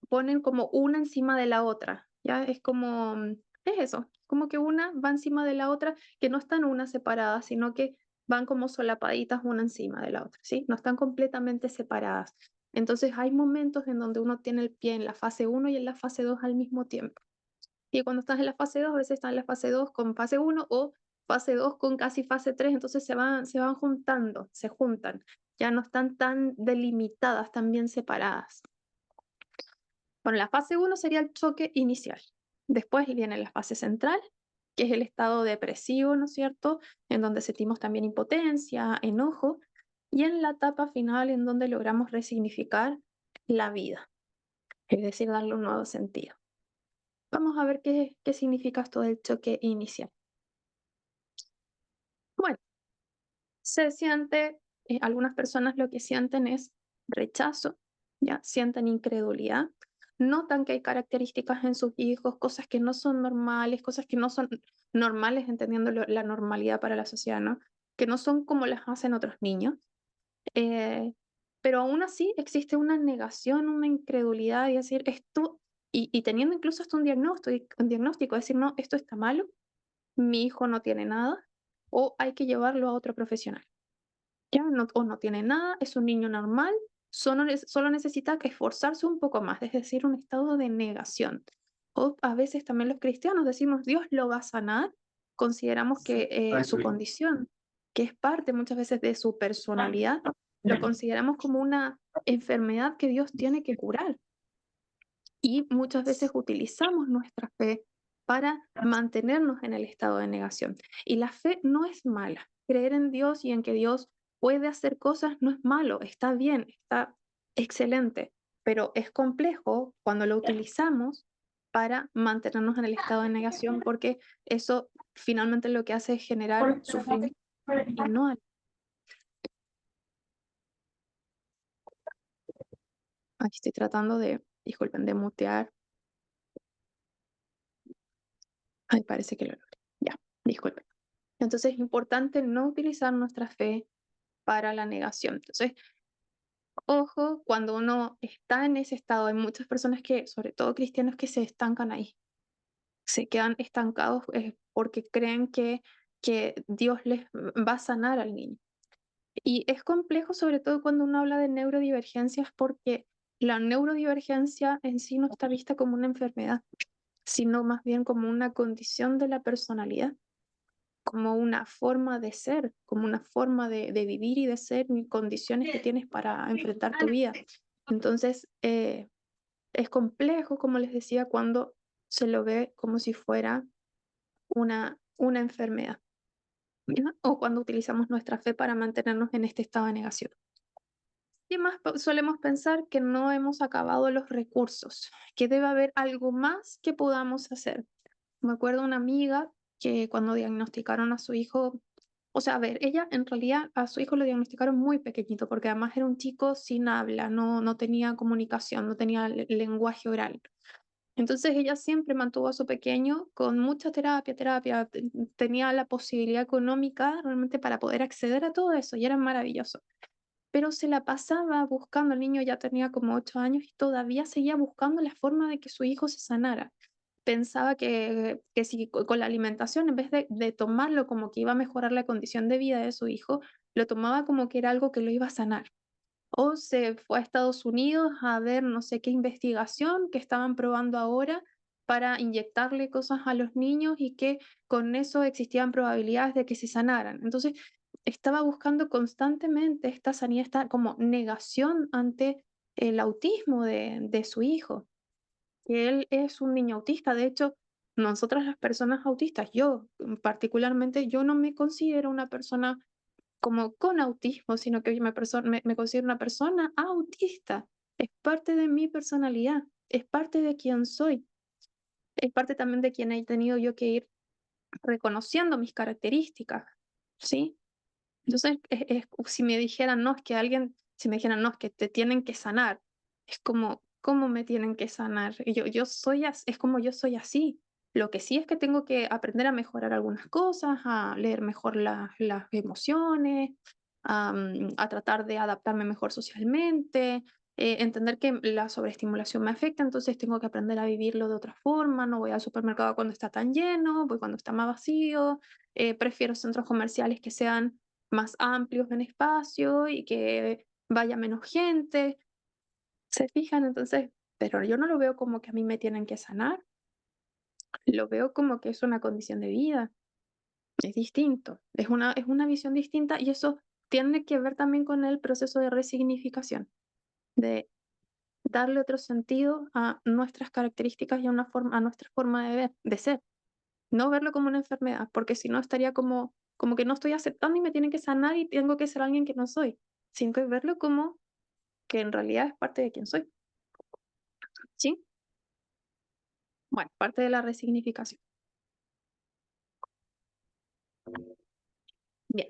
ponen como una encima de la otra. Ya es como, es eso, como que una va encima de la otra, que no están unas separadas, sino que van como solapaditas una encima de la otra, ¿sí? No están completamente separadas. Entonces hay momentos en donde uno tiene el pie en la fase uno y en la fase 2 al mismo tiempo. Y cuando estás en la fase 2 a veces estás en la fase 2 con fase uno o fase 2 con casi fase 3 entonces se van juntando, se juntan. Ya no están tan delimitadas, tan bien separadas. Bueno, la fase uno sería el choque inicial. Después viene la fase central, que es el estado depresivo, ¿no es cierto? En donde sentimos también impotencia, enojo, y en la etapa final en donde logramos resignificar la vida, es decir, darle un nuevo sentido. Vamos a ver qué significa esto del choque inicial. Bueno, se siente, algunas personas lo que sienten es rechazo, ya sienten incredulidad, notan que hay características en sus hijos, cosas que no son normales, cosas que no son normales, entendiendo la normalidad para la sociedad, ¿no? Que no son como las hacen otros niños. eh, pero aún así existe una negación, una incredulidad y decir, esto, y teniendo incluso hasta un diagnóstico, decir, no, esto está malo, mi hijo no tiene nada, o hay que llevarlo a otro profesional. Ya no, o no tiene nada, es un niño normal, solo necesita que esforzarse un poco más, es decir, un estado de negación. O a veces también los cristianos decimos, Dios lo va a sanar, consideramos que su condición, que es parte muchas veces de su personalidad, lo consideramos como una enfermedad que Dios tiene que curar. Y muchas veces utilizamos nuestra fe para mantenernos en el estado de negación. Y la fe no es mala. Creer en Dios y en que Dios puede hacer cosas no es malo, está bien, está excelente, pero es complejo cuando lo utilizamos para mantenernos en el estado de negación porque eso finalmente lo que hace es generar sufrimiento y no. Aquí estoy tratando disculpen, de mutear. Ay, parece que lo logré. Ya, disculpen. Entonces es importante no utilizar nuestra fe para la negación. Entonces, ojo, cuando uno está en ese estado, hay muchas personas que, sobre todo cristianos, que se estancan ahí, se quedan estancados porque creen que Dios les va a sanar al niño. Y es complejo, sobre todo cuando uno habla de neurodivergencias, porque la neurodivergencia en sí no está vista como una enfermedad, sino más bien como una condición de la personalidad, como una forma de ser, como una forma de vivir y de ser, y condiciones que tienes para enfrentar tu vida. Entonces, es complejo, como les decía, cuando se lo ve como si fuera una enfermedad, ¿ya? O cuando utilizamos nuestra fe para mantenernos en este estado de negación. Y más solemos pensar que no hemos acabado los recursos, que debe haber algo más que podamos hacer. Me acuerdo una amiga que cuando diagnosticaron a su hijo, o sea, a ver, ella en realidad a su hijo lo diagnosticaron muy pequeñito, porque además era un chico sin habla, no tenía comunicación, no tenía lenguaje oral. Entonces ella siempre mantuvo a su pequeño con mucha terapia, tenía la posibilidad económica realmente para poder acceder a todo eso y era maravilloso. Pero se la pasaba buscando, el niño ya tenía como 8 años y todavía seguía buscando la forma de que su hijo se sanara. Pensaba que si con la alimentación, en vez de tomarlo como que iba a mejorar la condición de vida de su hijo, lo tomaba como que era algo que lo iba a sanar. O se fue a Estados Unidos a ver no sé qué investigación que estaban probando ahora para inyectarle cosas a los niños y que con eso existían probabilidades de que se sanaran. Entonces, estaba buscando constantemente esta sanidad, esta como negación ante el autismo de su hijo, que él es un niño autista. De hecho, nosotras las personas autistas, yo particularmente, yo no me considero una persona como con autismo, sino que me considero una persona autista. Es parte de mi personalidad, es parte de quien soy, es parte también de quien he tenido yo que ir reconociendo mis características, ¿sí? Entonces, si me dijeran, no, es que alguien, si me dijeran, no, es que te tienen que sanar, es como, ¿cómo me tienen que sanar? Y yo soy así, es como yo soy así. Lo que sí es que tengo que aprender a mejorar algunas cosas, a leer mejor las emociones, a tratar de adaptarme mejor socialmente, entender que la sobreestimulación me afecta, entonces tengo que aprender a vivirlo de otra forma, no voy al supermercado cuando está tan lleno, voy cuando está más vacío, prefiero centros comerciales que sean más amplios en espacio y que vaya menos gente. ¿Se fijan? Entonces, pero yo no lo veo como que a mí me tienen que sanar, lo veo como que es una condición de vida, es distinto, es una visión distinta y eso tiene que ver también con el proceso de resignificación, de darle otro sentido a nuestras características y a nuestra forma de ver, de ser. No verlo como una enfermedad, porque si no estaría como que no estoy aceptando y me tienen que sanar y tengo que ser alguien que no soy, sino que verlo como que en realidad es parte de quien soy, ¿sí? Bueno, parte de la resignificación. Bien,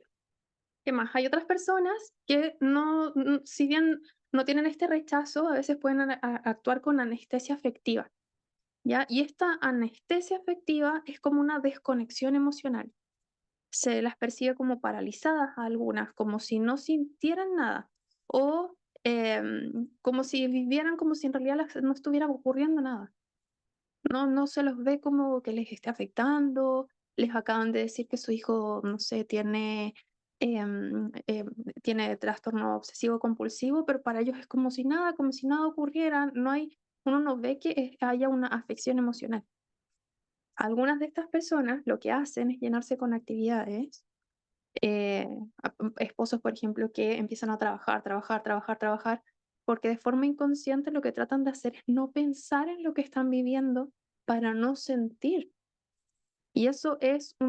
¿qué más? Hay otras personas que no, si bien no tienen este rechazo, a veces pueden actuar con anestesia afectiva, ¿ya? Y esta anestesia afectiva es como una desconexión emocional. Se las percibe como paralizadas a algunas, como si no sintieran nada, o como si vivieran como si en realidad no estuviera ocurriendo nada. No se los ve como que les esté afectando, les acaban de decir que su hijo, no sé, tiene trastorno obsesivo compulsivo, pero para ellos es como si nada ocurriera, uno no ve que haya una afección emocional. Algunas de estas personas lo que hacen es llenarse con actividades, eh, esposos, por ejemplo, que empiezan a trabajar, trabajar, trabajar, trabajar, porque de forma inconsciente lo que tratan de hacer es no pensar en lo que están viviendo para no sentir. Y eso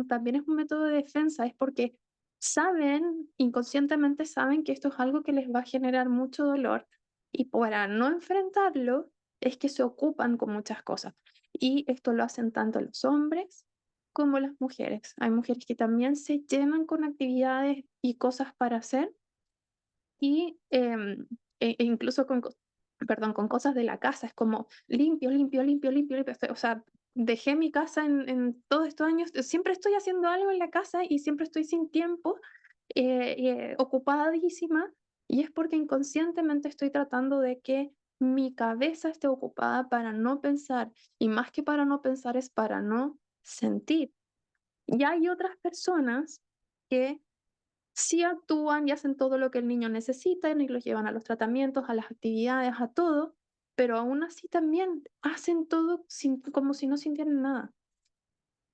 también es un método de defensa, es porque saben, inconscientemente saben que esto es algo que les va a generar mucho dolor y para no enfrentarlo es que se ocupan con muchas cosas. Y esto lo hacen tanto los hombres como las mujeres. Hay mujeres que también se llenan con actividades y cosas para hacer y incluso perdón, con cosas de la casa, es como limpio, limpio, limpio, limpio, limpio. O sea, dejé mi casa en todos estos años, siempre estoy haciendo algo en la casa y siempre estoy sin tiempo, ocupadísima, y es porque inconscientemente estoy tratando de que mi cabeza esté ocupada para no pensar, y más que para no pensar es para no sentir. Y hay otras personas que sí actúan y hacen todo lo que el niño necesita y los llevan a los tratamientos, a las actividades, a todo, pero aún así también hacen todo como si no sintieran nada.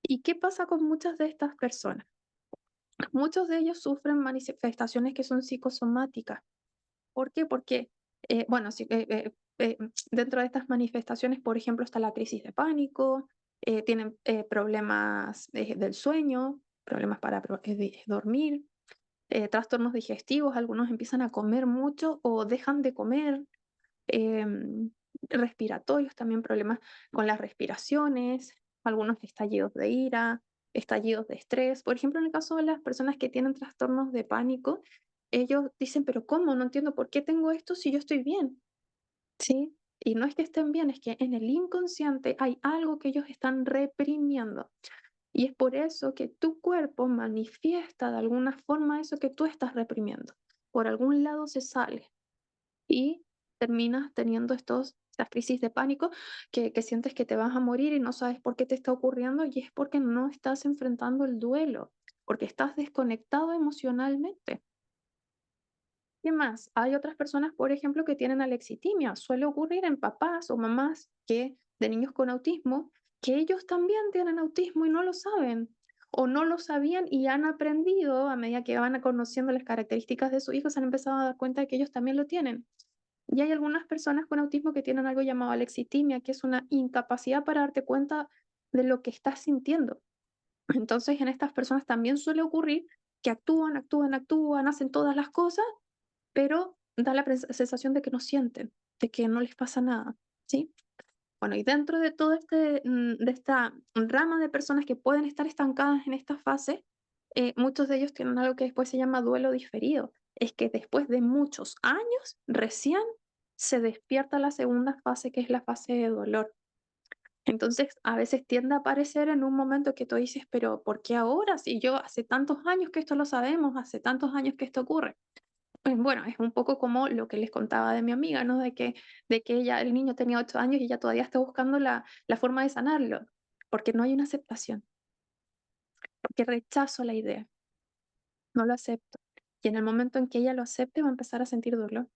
¿Y qué pasa con muchas de estas personas? Muchos de ellos sufren manifestaciones que son psicosomáticas. ¿Por qué? Porque, bueno, dentro de estas manifestaciones, por ejemplo, está la crisis de pánico, tienen problemas del sueño, problemas para dormir, trastornos digestivos, algunos empiezan a comer mucho o dejan de comer, em, respiratorios, también problemas con las respiraciones, algunos estallidos de ira, estallidos de estrés. Por ejemplo, en el caso de las personas que tienen trastornos de pánico, ellos dicen, pero ¿cómo? No entiendo por qué tengo esto si yo estoy bien, ¿sí? Y no es que estén bien, es que en el inconsciente hay algo que ellos están reprimiendo. Y es por eso que tu cuerpo manifiesta de alguna forma eso que tú estás reprimiendo. Por algún lado se sale y terminas teniendo estas crisis de pánico que sientes que te vas a morir y no sabes por qué te está ocurriendo y es porque no estás enfrentando el duelo, porque estás desconectado emocionalmente. ¿Qué más? Hay otras personas, por ejemplo, que tienen alexitimia. Suele ocurrir en papás o mamás de niños con autismo, que ellos también tienen autismo y no lo saben, o no lo sabían y han aprendido a medida que van conociendo las características de su hijo, se han empezado a dar cuenta de que ellos también lo tienen. Y hay algunas personas con autismo que tienen algo llamado alexitimia, que es una incapacidad para darte cuenta de lo que estás sintiendo. Entonces, en estas personas también suele ocurrir que actúan, actúan, actúan, hacen todas las cosas pero da la sensación de que no sienten, de que no les pasa nada, ¿sí? Bueno, y dentro de todo de esta rama de personas que pueden estar estancadas en esta fase, muchos de ellos tienen algo que después se llama duelo diferido. Es que después de muchos años, recién se despierta la segunda fase, que es la fase de dolor. Entonces, a veces tiende a aparecer en un momento que tú dices, pero ¿por qué ahora? Si yo hace tantos años que esto lo sabemos, hace tantos años que esto ocurre. Pues bueno, es un poco como lo que les contaba de mi amiga, ¿no? De que el niño tenía 8 años y ella todavía está buscando la forma de sanarlo, porque no hay una aceptación, porque rechazo la idea, no lo acepto. Y en el momento en que ella lo acepte, va a empezar a sentir dolor,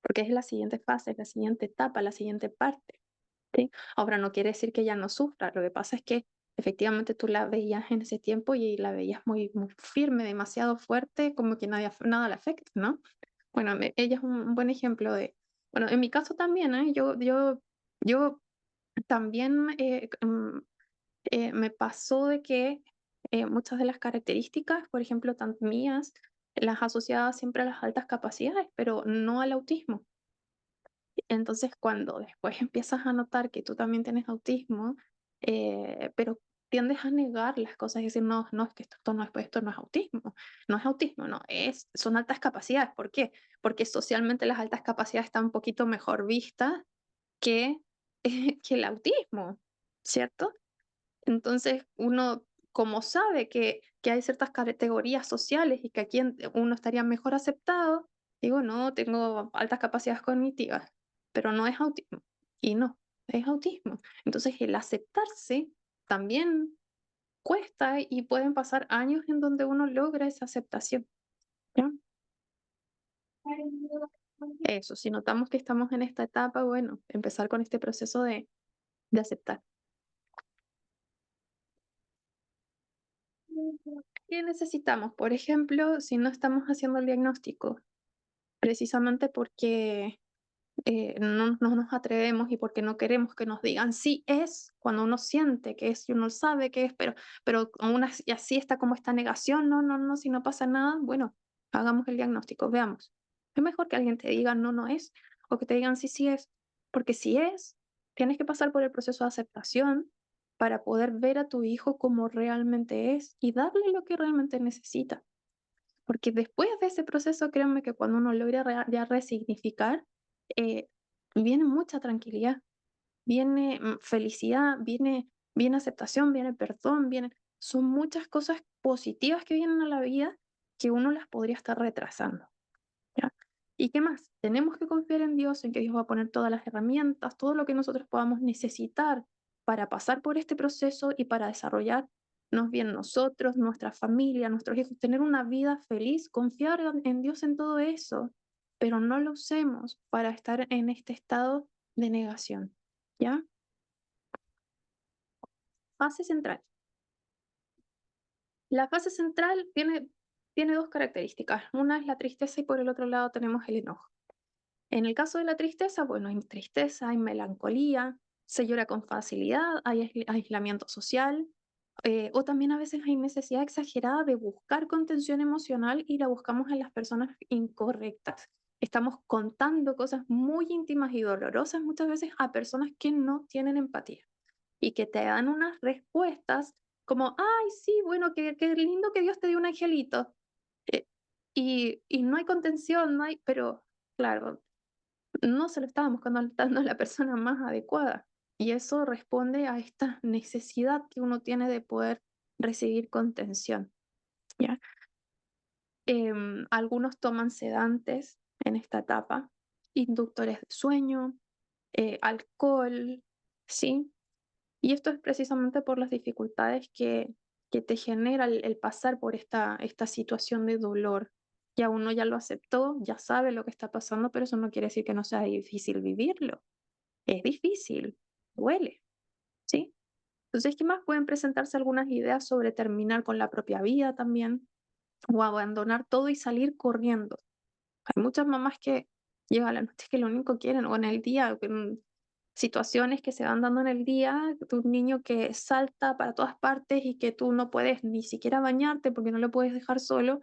porque es la siguiente fase, la siguiente etapa, la siguiente parte, ¿sí? Ahora, no quiere decir que ella no sufra, lo que pasa es que efectivamente tú la veías en ese tiempo y la veías muy, muy firme, demasiado fuerte, como que nada la afecta, ¿no? Bueno, ella es un buen ejemplo bueno, en mi caso también, ¿eh? Yo también me pasó de que muchas de las características, por ejemplo, tanto mías, las asociaba siempre a las altas capacidades, pero no al autismo. Entonces, cuando después empiezas a notar que tú también tienes autismo, pero tiendes a negar las cosas y decir, no, no, es que esto no es autismo, no es autismo, no, son altas capacidades. ¿Por qué? Porque socialmente las altas capacidades están un poquito mejor vistas que, que el autismo, ¿cierto? Entonces, uno, como sabe que hay ciertas categorías sociales y que aquí uno estaría mejor aceptado, digo, no, tengo altas capacidades cognitivas, pero no es autismo. Y no, es autismo. Entonces, el aceptarse también cuesta y pueden pasar años en donde uno logra esa aceptación, ¿ya? Eso, si notamos que estamos en esta etapa, bueno, empezar con este proceso de aceptar. ¿Qué necesitamos? Por ejemplo, si no estamos haciendo el diagnóstico, precisamente porque no nos atrevemos y porque no queremos que nos digan sí es, cuando uno siente que es y uno sabe que es, pero aún así está como esta negación, no, no, no, si no pasa nada, bueno, hagamos el diagnóstico, veamos. Es mejor que alguien te diga no, no es, o que te digan sí, sí es, porque si es, tienes que pasar por el proceso de aceptación para poder ver a tu hijo como realmente es y darle lo que realmente necesita. Porque después de ese proceso, créanme que cuando uno logra ya resignificar, eh, viene mucha tranquilidad, viene felicidad, viene aceptación, viene perdón, son muchas cosas positivas que vienen a la vida que uno las podría estar retrasando, ¿ya? ¿Y qué más? Tenemos que confiar en Dios, en que Dios va a poner todas las herramientas, todo lo que nosotros podamos necesitar para pasar por este proceso y para desarrollarnos bien nosotros, nuestra familia, nuestros hijos, tener una vida feliz, confiar en Dios en todo eso, pero no lo usemos para estar en este estado de negación, ¿ya? Fase central. La fase central tiene dos características. Una es la tristeza y por el otro lado tenemos el enojo. En el caso de la tristeza, bueno, hay tristeza, hay melancolía, se llora con facilidad, hay aislamiento social, o también a veces hay necesidad exagerada de buscar contención emocional y la buscamos en las personas incorrectas. Estamos contando cosas muy íntimas y dolorosas muchas veces a personas que no tienen empatía y que te dan unas respuestas como, ay, sí, bueno, qué lindo que Dios te dio un angelito. Eh, y no hay contención, no hay, pero claro, no se lo estábamos contando a la persona más adecuada. Y eso responde a esta necesidad que uno tiene de poder recibir contención, ¿ya? Algunos toman sedantes en esta etapa, inductores de sueño, alcohol, ¿sí? Y esto es precisamente por las dificultades que te genera el pasar por esta situación de dolor. Ya uno ya lo aceptó, ya sabe lo que está pasando, pero eso no quiere decir que no sea difícil vivirlo. Es difícil, duele, ¿sí? Entonces, ¿qué más? Pueden presentarse algunas ideas sobre terminar con la propia vida también, o abandonar todo y salir corriendo. Hay muchas mamás que llegan a la noche que lo único que quieren, o en el día, situaciones que se van dando en el día, tu niño que salta para todas partes y que tú no puedes ni siquiera bañarte porque no lo puedes dejar solo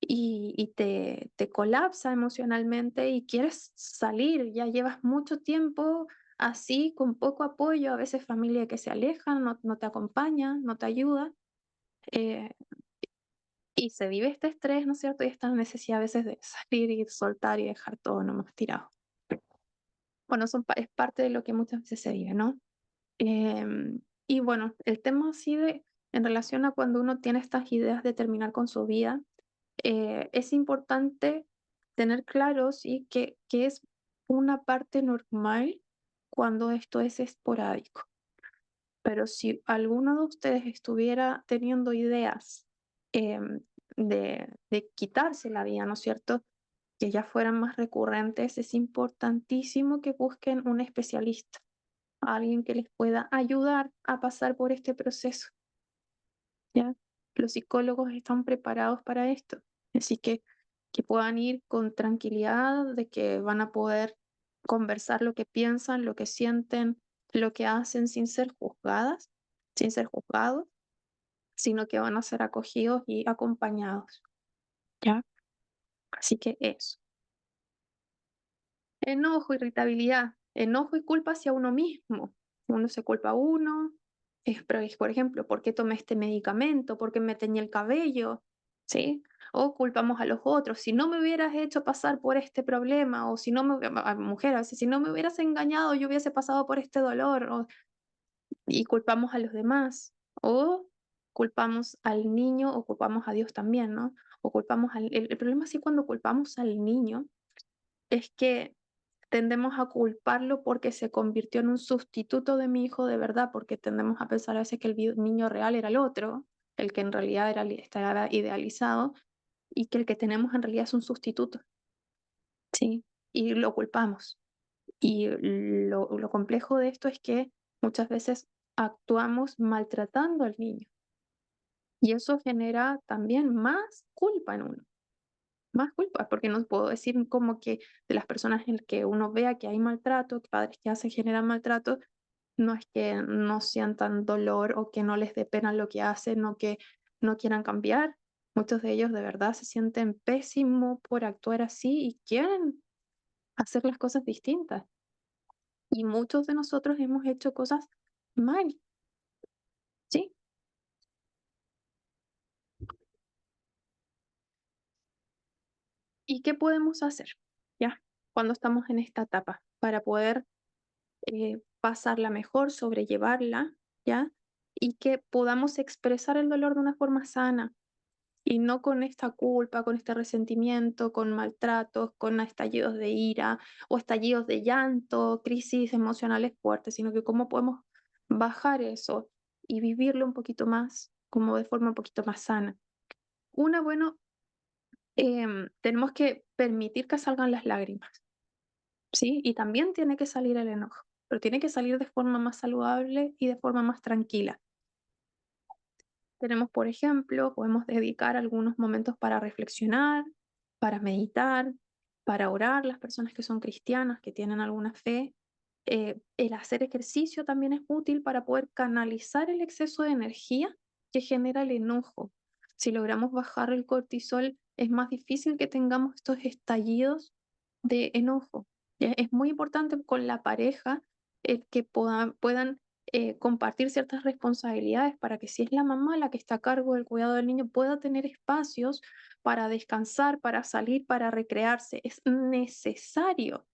y te colapsa emocionalmente y quieres salir, ya llevas mucho tiempo así, con poco apoyo, a veces familia que se aleja, no te acompaña, no te ayuda, eh, y se vive este estrés, ¿no es cierto? Y esta necesidad a veces de salir y soltar y dejar todo nomás tirado. Bueno, es parte de lo que muchas veces se vive, ¿no? Y bueno, el tema así en relación a cuando uno tiene estas ideas de terminar con su vida, es importante tener claro, sí, que es una parte normal cuando esto es esporádico. Pero si alguno de ustedes estuviera teniendo ideas de quitarse la vida, ¿no es cierto? Que ya fueran más recurrentes, es importantísimo que busquen un especialista, alguien que les pueda ayudar a pasar por este proceso, ¿ya? Los psicólogos están preparados para esto, así que puedan ir con tranquilidad de que van a poder conversar lo que piensan, lo que sienten, lo que hacen sin ser juzgadas, sin ser juzgados, sino que van a ser acogidos y acompañados, ¿ya? Así que eso. Enojo, irritabilidad, enojo y culpa hacia uno mismo. Uno se culpa a uno, por ejemplo, ¿por qué tomé este medicamento? ¿Por qué me teñí el cabello? ¿Sí? O culpamos a los otros. Si no me hubieras hecho pasar por este problema, o si no me, a mujer, a veces, si no me hubieras engañado, yo hubiese pasado por este dolor, y culpamos a los demás. O culpamos al niño, o culpamos a Dios también, ¿no? O culpamos el problema sí cuando culpamos al niño es que tendemos a culparlo porque se convirtió en un sustituto de mi hijo de verdad, porque tendemos a pensar a veces que el niño real era el otro, el que en realidad estaba idealizado, y que el que tenemos en realidad es un sustituto, ¿sí? Y lo culpamos. Y lo complejo de esto es que muchas veces actuamos maltratando al niño, y eso genera también más culpa en uno. Más culpa, porque no puedo decir como que de las personas en que uno vea que hay maltrato, que padres que hacen generan maltrato, no es que no sientan dolor o que no les dé pena lo que hacen o que no quieran cambiar. Muchos de ellos de verdad se sienten pésimo por actuar así y quieren hacer las cosas distintas. Y muchos de nosotros hemos hecho cosas mal, ¿sí? ¿Y qué podemos hacer, ya? Cuando estamos en esta etapa para poder pasarla mejor, sobrellevarla, ¿ya? Y que podamos expresar el dolor de una forma sana y no con esta culpa, con este resentimiento, con maltratos, con estallidos de ira o estallidos de llanto, crisis emocionales fuertes, sino que cómo podemos bajar eso y vivirlo un poquito más, como de forma un poquito más sana. Una, bueno, tenemos que permitir que salgan las lágrimas. Sí, y también tiene que salir el enojo, pero tiene que salir de forma más saludable y de forma más tranquila. Tenemos, por ejemplo, podemos dedicar algunos momentos para reflexionar, para meditar, para orar, las personas que son cristianas, que tienen alguna fe. El hacer ejercicio también es útil para poder canalizar el exceso de energía que genera el enojo. Si logramos bajar el cortisol, es más difícil que tengamos estos estallidos de enojo. Es muy importante con la pareja el que puedan compartir ciertas responsabilidades para que si es la mamá la que está a cargo del cuidado del niño, pueda tener espacios para descansar, para salir, para recrearse. Es necesario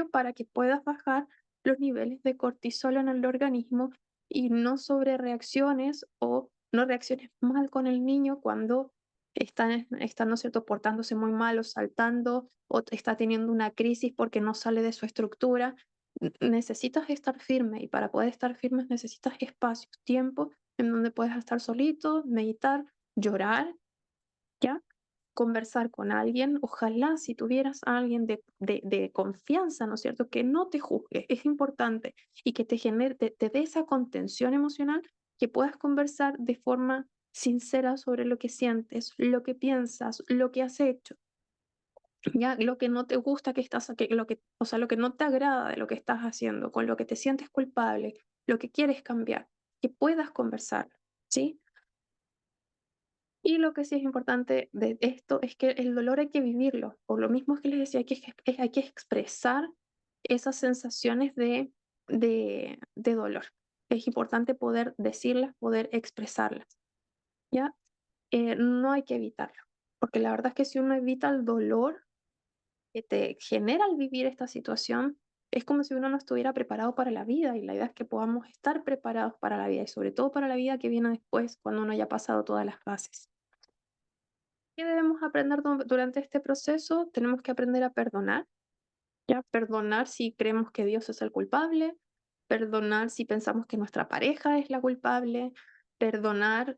para que puedas bajar los niveles de cortisol en el organismo y no sobre reacciones o no reacciones mal con el niño cuando están, ¿no es cierto?, portándose muy mal o saltando o está teniendo una crisis porque no sale de su estructura. Necesitas estar firme y para poder estar firmes necesitas espacios, tiempo en donde puedes estar solito, meditar, llorar, ¿ya? Conversar con alguien, ojalá si tuvieras a alguien de confianza, ¿no es cierto? Que no te juzgue, es importante, y que te genere, te dé esa contención emocional, que puedas conversar de forma sincera sobre lo que sientes, lo que piensas, lo que has hecho, ya, lo que no te gusta que estás, o sea, lo que no te agrada de lo que estás haciendo, con lo que te sientes culpable, lo que quieres cambiar, que puedas conversar, ¿sí? Y lo que sí es importante de esto es que el dolor hay que vivirlo. Por lo mismo que les decía, hay que expresar esas sensaciones de dolor. Es importante poder decirlas, poder expresarlas, ¿ya? No hay que evitarlo, porque la verdad es que si uno evita el dolor que te genera al vivir esta situación, es como si uno no estuviera preparado para la vida, y la idea es que podamos estar preparados para la vida y sobre todo para la vida que viene después, cuando uno haya pasado todas las fases. ¿Qué debemos aprender durante este proceso? Tenemos que aprender a perdonar, ¿ya? Perdonar si creemos que Dios es el culpable, perdonar si pensamos que nuestra pareja es la culpable, perdonar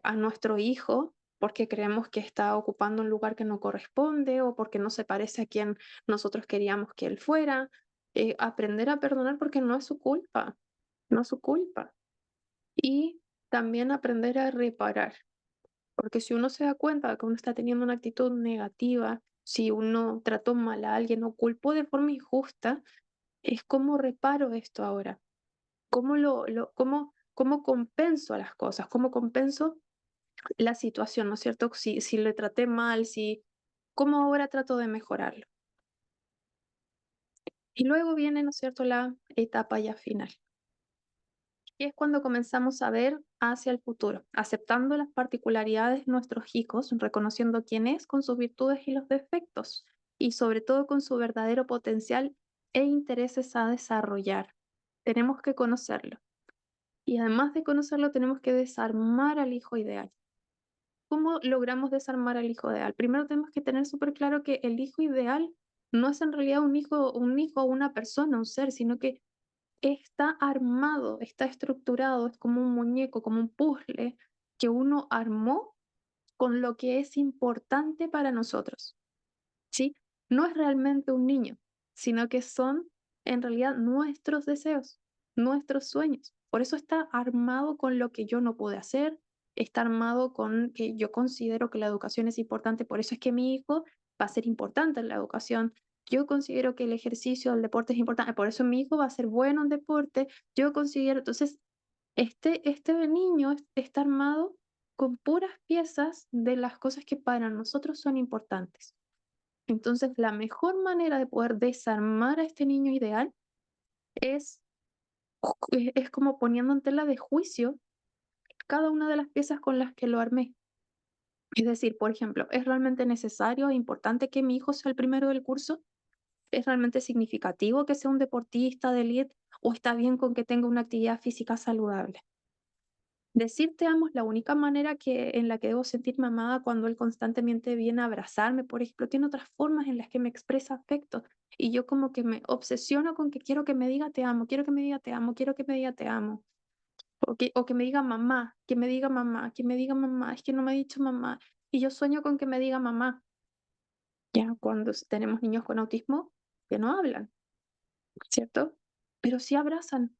a nuestro hijo porque creemos que está ocupando un lugar que no corresponde o porque no se parece a quien nosotros queríamos que él fuera. Aprender a perdonar porque no es su culpa, no es su culpa. Y también aprender a reparar. Porque si uno se da cuenta de que uno está teniendo una actitud negativa, si uno trató mal a alguien o culpó de forma injusta, es cómo reparo esto ahora, cómo compenso las cosas, cómo compenso la situación, ¿no es cierto? Si le traté mal, cómo ahora trato de mejorarlo. Y luego viene, ¿no es cierto?, la etapa ya final. Y es cuando comenzamos a ver hacia el futuro, aceptando las particularidades de nuestros hijos, reconociendo quién es con sus virtudes y los defectos, y sobre todo con su verdadero potencial e intereses a desarrollar. Tenemos que conocerlo. Y además de conocerlo, tenemos que desarmar al hijo ideal. ¿Cómo logramos desarmar al hijo ideal? Primero tenemos que tener súper claro que el hijo ideal no es en realidad un hijo o una persona, un ser, sino que está armado, está estructurado, es como un muñeco, como un puzzle que uno armó con lo que es importante para nosotros, ¿sí? No es realmente un niño, sino que son en realidad nuestros deseos, nuestros sueños. Por eso está armado con lo que yo no pude hacer, está armado con que yo considero que la educación es importante, por eso es que mi hijo va a ser importante en la educación. Yo considero que el ejercicio, el deporte es importante, por eso mi hijo va a ser bueno en deporte. Yo considero, entonces, este niño está armado con puras piezas de las cosas que para nosotros son importantes. Entonces, la mejor manera de poder desarmar a este niño ideal es, es como poniendo en tela de juicio cada una de las piezas con las que lo armé. Es decir, por ejemplo, ¿es realmente necesario e importante que mi hijo sea el primero del curso? ¿Es realmente significativo que sea un deportista de élite? ¿O está bien con que tenga una actividad física saludable? Decir te amo es la única manera en la que debo sentirme amada cuando él constantemente viene a abrazarme, por ejemplo. Tiene otras formas en las que me expresa afecto y yo como que me obsesiono con que quiero que me diga te amo, quiero que me diga te amo, quiero que me diga te amo. O que me diga mamá, que me diga mamá, que me diga mamá, es que no me ha dicho mamá. Y yo sueño con que me diga mamá. Ya cuando tenemos niños con autismo que no hablan, ¿cierto? Pero sí abrazan,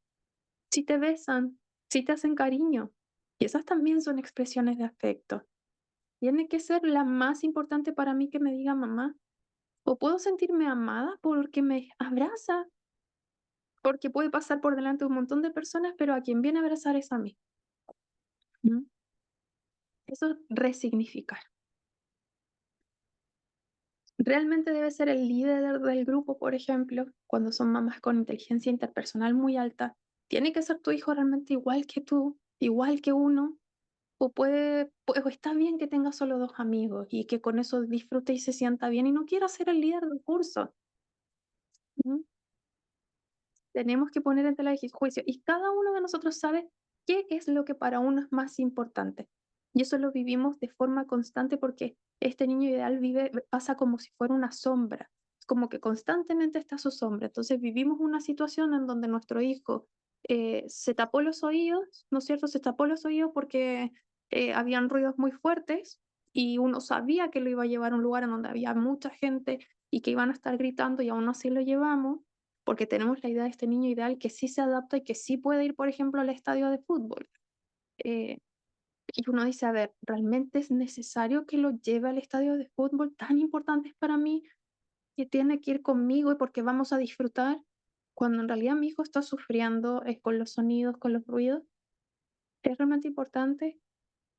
sí te besan, sí te hacen cariño. Y esas también son expresiones de afecto. ¿Tiene que ser la más importante para mí que me diga mamá? ¿O puedo sentirme amada porque me abraza? Porque puede pasar por delante de un montón de personas, pero a quien viene a abrazar es a mí. ¿Mm? Eso es resignificar. Realmente debe ser el líder del grupo, por ejemplo, cuando son mamás con inteligencia interpersonal muy alta. ¿Tiene que ser tu hijo realmente igual que tú, igual que uno? O está bien que tenga solo dos amigos y que con eso disfrute y se sienta bien y no quiera ser el líder del curso. ¿Mm? Tenemos que poner en tela de juicio y cada uno de nosotros sabe qué es lo que para uno es más importante. Y eso lo vivimos de forma constante porque este niño ideal pasa como si fuera una sombra, como que constantemente está su sombra. Entonces vivimos una situación en donde nuestro hijo se tapó los oídos, ¿no es cierto? Se tapó los oídos porque habían ruidos muy fuertes y uno sabía que lo iba a llevar a un lugar en donde había mucha gente y que iban a estar gritando y aún así lo llevamos porque tenemos la idea de este niño ideal que sí se adapta y que sí puede ir, por ejemplo, al estadio de fútbol. Eh, y uno dice, a ver, ¿realmente es necesario que lo lleve al estadio de fútbol? ¿Tan importante es para mí que tiene que ir conmigo y porque vamos a disfrutar? Cuando en realidad mi hijo está sufriendo con los sonidos, con los ruidos. ¿Es realmente importante?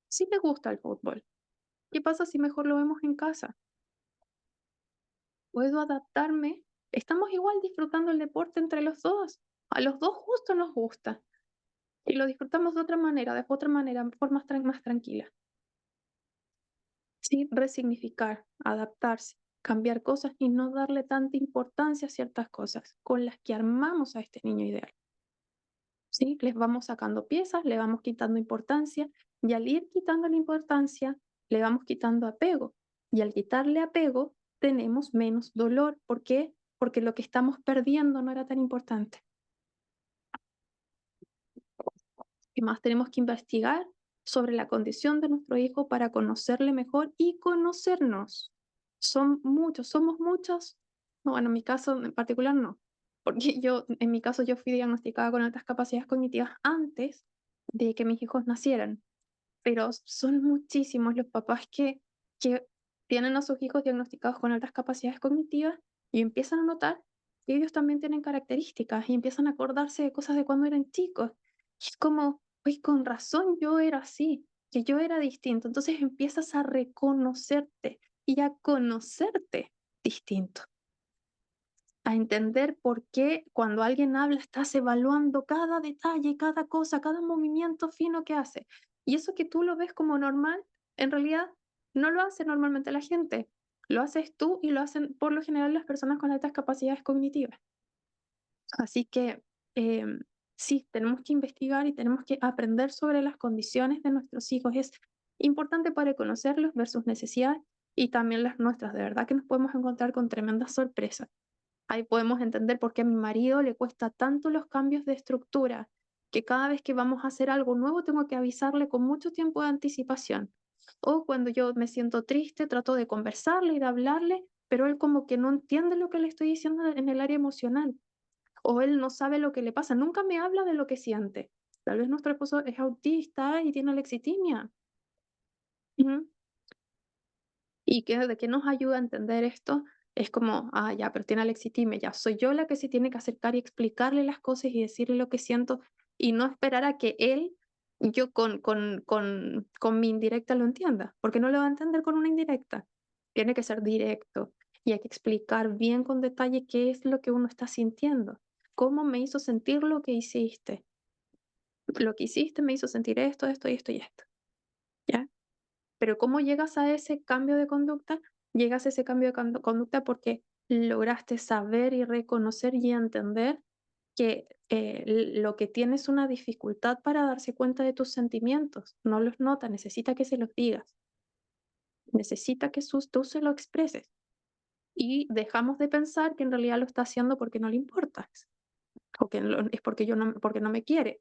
Sí le gusta el fútbol. ¿Qué pasa si mejor lo vemos en casa? ¿Puedo adaptarme? Estamos igual disfrutando el deporte entre los dos. A los dos justo nos gusta. Y lo disfrutamos de otra manera, de forma más tranquila. Sí, resignificar, adaptarse, cambiar cosas y no darle tanta importancia a ciertas cosas con las que armamos a este niño ideal. ¿Sí? Les vamos sacando piezas, le vamos quitando importancia y al ir quitando la importancia, le vamos quitando apego. Y al quitarle apego, tenemos menos dolor. ¿Por qué? Porque lo que estamos perdiendo no era tan importante. ¿Qué más tenemos que investigar sobre la condición de nuestro hijo para conocerle mejor y conocernos? Son muchos, somos muchos. No, bueno, en mi caso en particular no, porque en mi caso, yo fui diagnosticada con altas capacidades cognitivas antes de que mis hijos nacieran, pero son muchísimos los papás que tienen a sus hijos diagnosticados con altas capacidades cognitivas y empiezan a notar que ellos también tienen características y empiezan a acordarse de cosas de cuando eran chicos. Y es como, oye, con razón yo era así, que yo era distinto. Entonces empiezas a reconocerte y a conocerte distinto. a entender por qué cuando alguien habla estás evaluando cada detalle, cada cosa, cada movimiento fino que hace. Y eso que tú lo ves como normal, en realidad no lo hace normalmente la gente. Lo haces tú y lo hacen por lo general las personas con altas capacidades cognitivas. Así que sí, tenemos que investigar y tenemos que aprender sobre las condiciones de nuestros hijos. Es importante para conocerlos, ver sus necesidades y también las nuestras. De verdad que nos podemos encontrar con tremendas sorpresas. Ahí podemos entender por qué a mi marido le cuesta tanto los cambios de estructura, que cada vez que vamos a hacer algo nuevo tengo que avisarle con mucho tiempo de anticipación. O cuando yo me siento triste, trato de conversarle y de hablarle, pero él como que no entiende lo que le estoy diciendo en el área emocional. O él no sabe lo que le pasa, nunca me habla de lo que siente. Tal vez nuestro esposo es autista y tiene lexitimia. Ujú. ¿Y de qué nos ayuda a entender esto? Es como, ah, ya, pero tiene lexitimia, ya, soy yo la que se tiene que acercar y explicarle las cosas y decirle lo que siento y no esperar a que él, yo con mi indirecta lo entienda, porque no lo va a entender con una indirecta. Tiene que ser directo y hay que explicar bien con detalle qué es lo que uno está sintiendo, cómo me hizo sentir lo que hiciste. Lo que hiciste me hizo sentir esto, esto y esto y esto. ¿Ya? Pero ¿cómo llegas a ese cambio de conducta? Llegas a ese cambio de conducta porque lograste saber y reconocer y entender que lo que tiene es una dificultad para darse cuenta de tus sentimientos. No los nota, necesita que se los digas, necesita que tú se lo expreses. Y dejamos de pensar que en realidad lo está haciendo porque no le importas o que es porque no me quiere.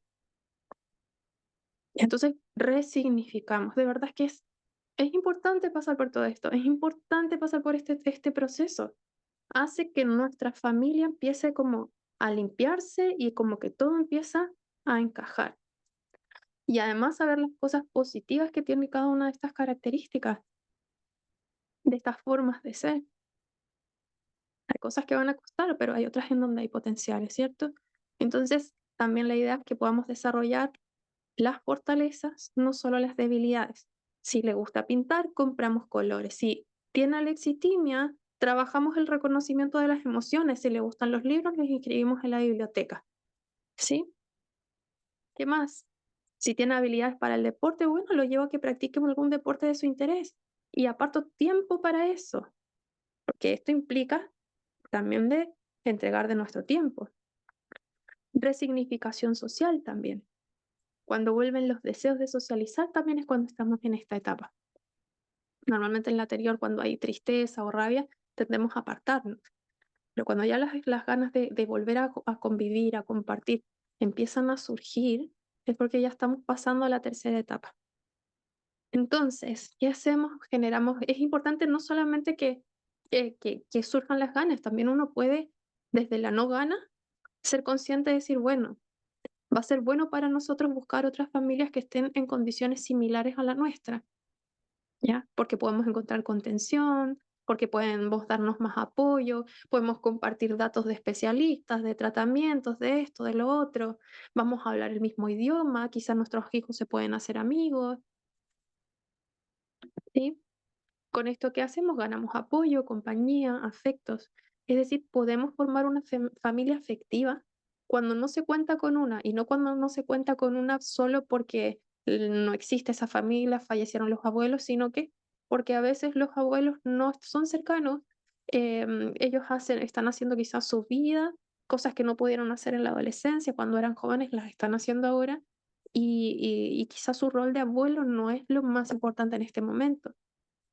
Entonces resignificamos. De verdad es que es importante pasar por todo esto, es importante pasar por este proceso. Hace que nuestra familia empiece como a limpiarse y como que todo empieza a encajar. Y además saber las cosas positivas que tiene cada una de estas características, de estas formas de ser. Hay cosas que van a costar, pero hay otras en donde hay potenciales, ¿cierto? Entonces, también la idea es que podamos desarrollar las fortalezas, no solo las debilidades. Si le gusta pintar, compramos colores. Si tiene alexitimia, trabajamos el reconocimiento de las emociones. Si le gustan los libros, los inscribimos en la biblioteca. ¿Sí? ¿Qué más? Si tiene habilidades para el deporte, bueno, lo llevo a que practique algún deporte de su interés. Y aparto tiempo para eso, porque esto implica también de entregar de nuestro tiempo. Resignificación social también. Cuando vuelven los deseos de socializar, también es cuando estamos en esta etapa. Normalmente en la anterior, cuando hay tristeza o rabia, tendemos a apartarnos. Pero cuando ya las ganas de volver a convivir, a compartir, empiezan a surgir, es porque ya estamos pasando a la tercera etapa. Entonces, ¿qué hacemos? Generamos, es importante no solamente que surjan las ganas, también uno puede, desde la no gana, ser consciente de decir, bueno, va a ser bueno para nosotros buscar otras familias que estén en condiciones similares a la nuestra. ¿Ya? Porque podemos encontrar contención, porque podemos darnos más apoyo, podemos compartir datos de especialistas, de tratamientos, de esto, de lo otro, vamos a hablar el mismo idioma, quizás nuestros hijos se pueden hacer amigos, ¿sí? Con esto que hacemos ganamos apoyo, compañía, afectos, es decir, podemos formar una familia afectiva cuando no se cuenta con una y no cuando no se cuenta con una solo porque no existe esa familia, fallecieron los abuelos, sino que porque a veces los abuelos no son cercanos, ellos están haciendo quizás su vida, cosas que no pudieron hacer en la adolescencia, cuando eran jóvenes, las están haciendo ahora, y quizás su rol de abuelo no es lo más importante en este momento.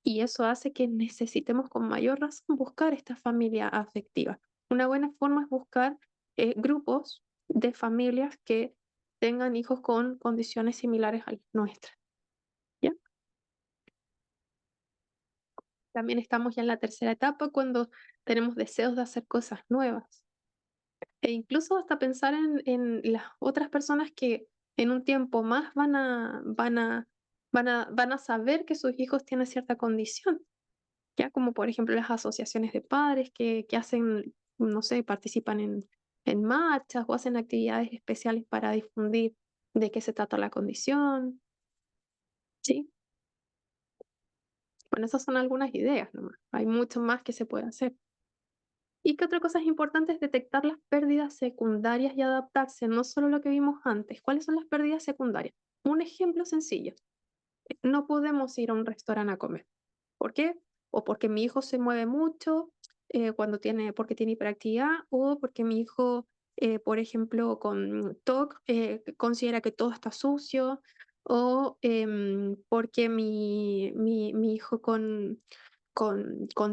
Y eso hace que necesitemos con mayor razón buscar esta familia afectiva. Una buena forma es buscar grupos de familias que tengan hijos con condiciones similares a las nuestras. ¿Ya? También estamos ya en la tercera etapa cuando tenemos deseos de hacer cosas nuevas. E incluso hasta pensar en las otras personas que en un tiempo más van a saber que sus hijos tienen cierta condición. Ya como por ejemplo las asociaciones de padres que hacen, no sé, participan en marchas o hacen actividades especiales para difundir de qué se trata la condición, ¿sí? Bueno, esas son algunas ideas nomás. Hay mucho más que se puede hacer. ¿Y qué otra cosa es importante? Es detectar las pérdidas secundarias y adaptarse, no solo lo que vimos antes. ¿Cuáles son las pérdidas secundarias? Un ejemplo sencillo. No podemos ir a un restaurante a comer. ¿Por qué? O porque mi hijo se mueve mucho porque tiene hiperactividad, o porque mi hijo, por ejemplo, con TOC, considera que todo está sucio, o porque mi hijo con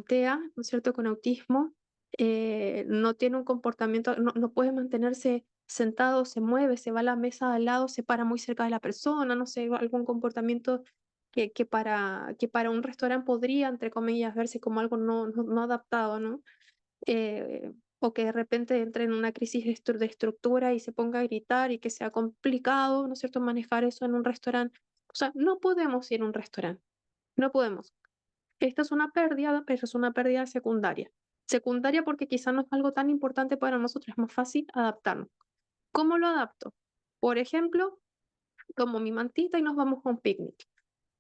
TEA, ¿no es cierto?, con autismo, no tiene un comportamiento, no puede mantenerse sentado, se mueve, se va a la mesa al lado, se para muy cerca de la persona, no sé, algún comportamiento que para un restaurante podría, entre comillas, verse como algo no adaptado, ¿no? O que de repente entre en una crisis de estructura y se ponga a gritar y que sea complicado, ¿no es cierto?, manejar eso en un restaurante. O sea, no podemos ir a un restaurante, no podemos. Esta es una pérdida, pero es una pérdida secundaria. Secundaria porque quizá no es algo tan importante para nosotros, es más fácil adaptarnos. ¿Cómo lo adapto? Por ejemplo, tomo mi mantita y nos vamos a un picnic,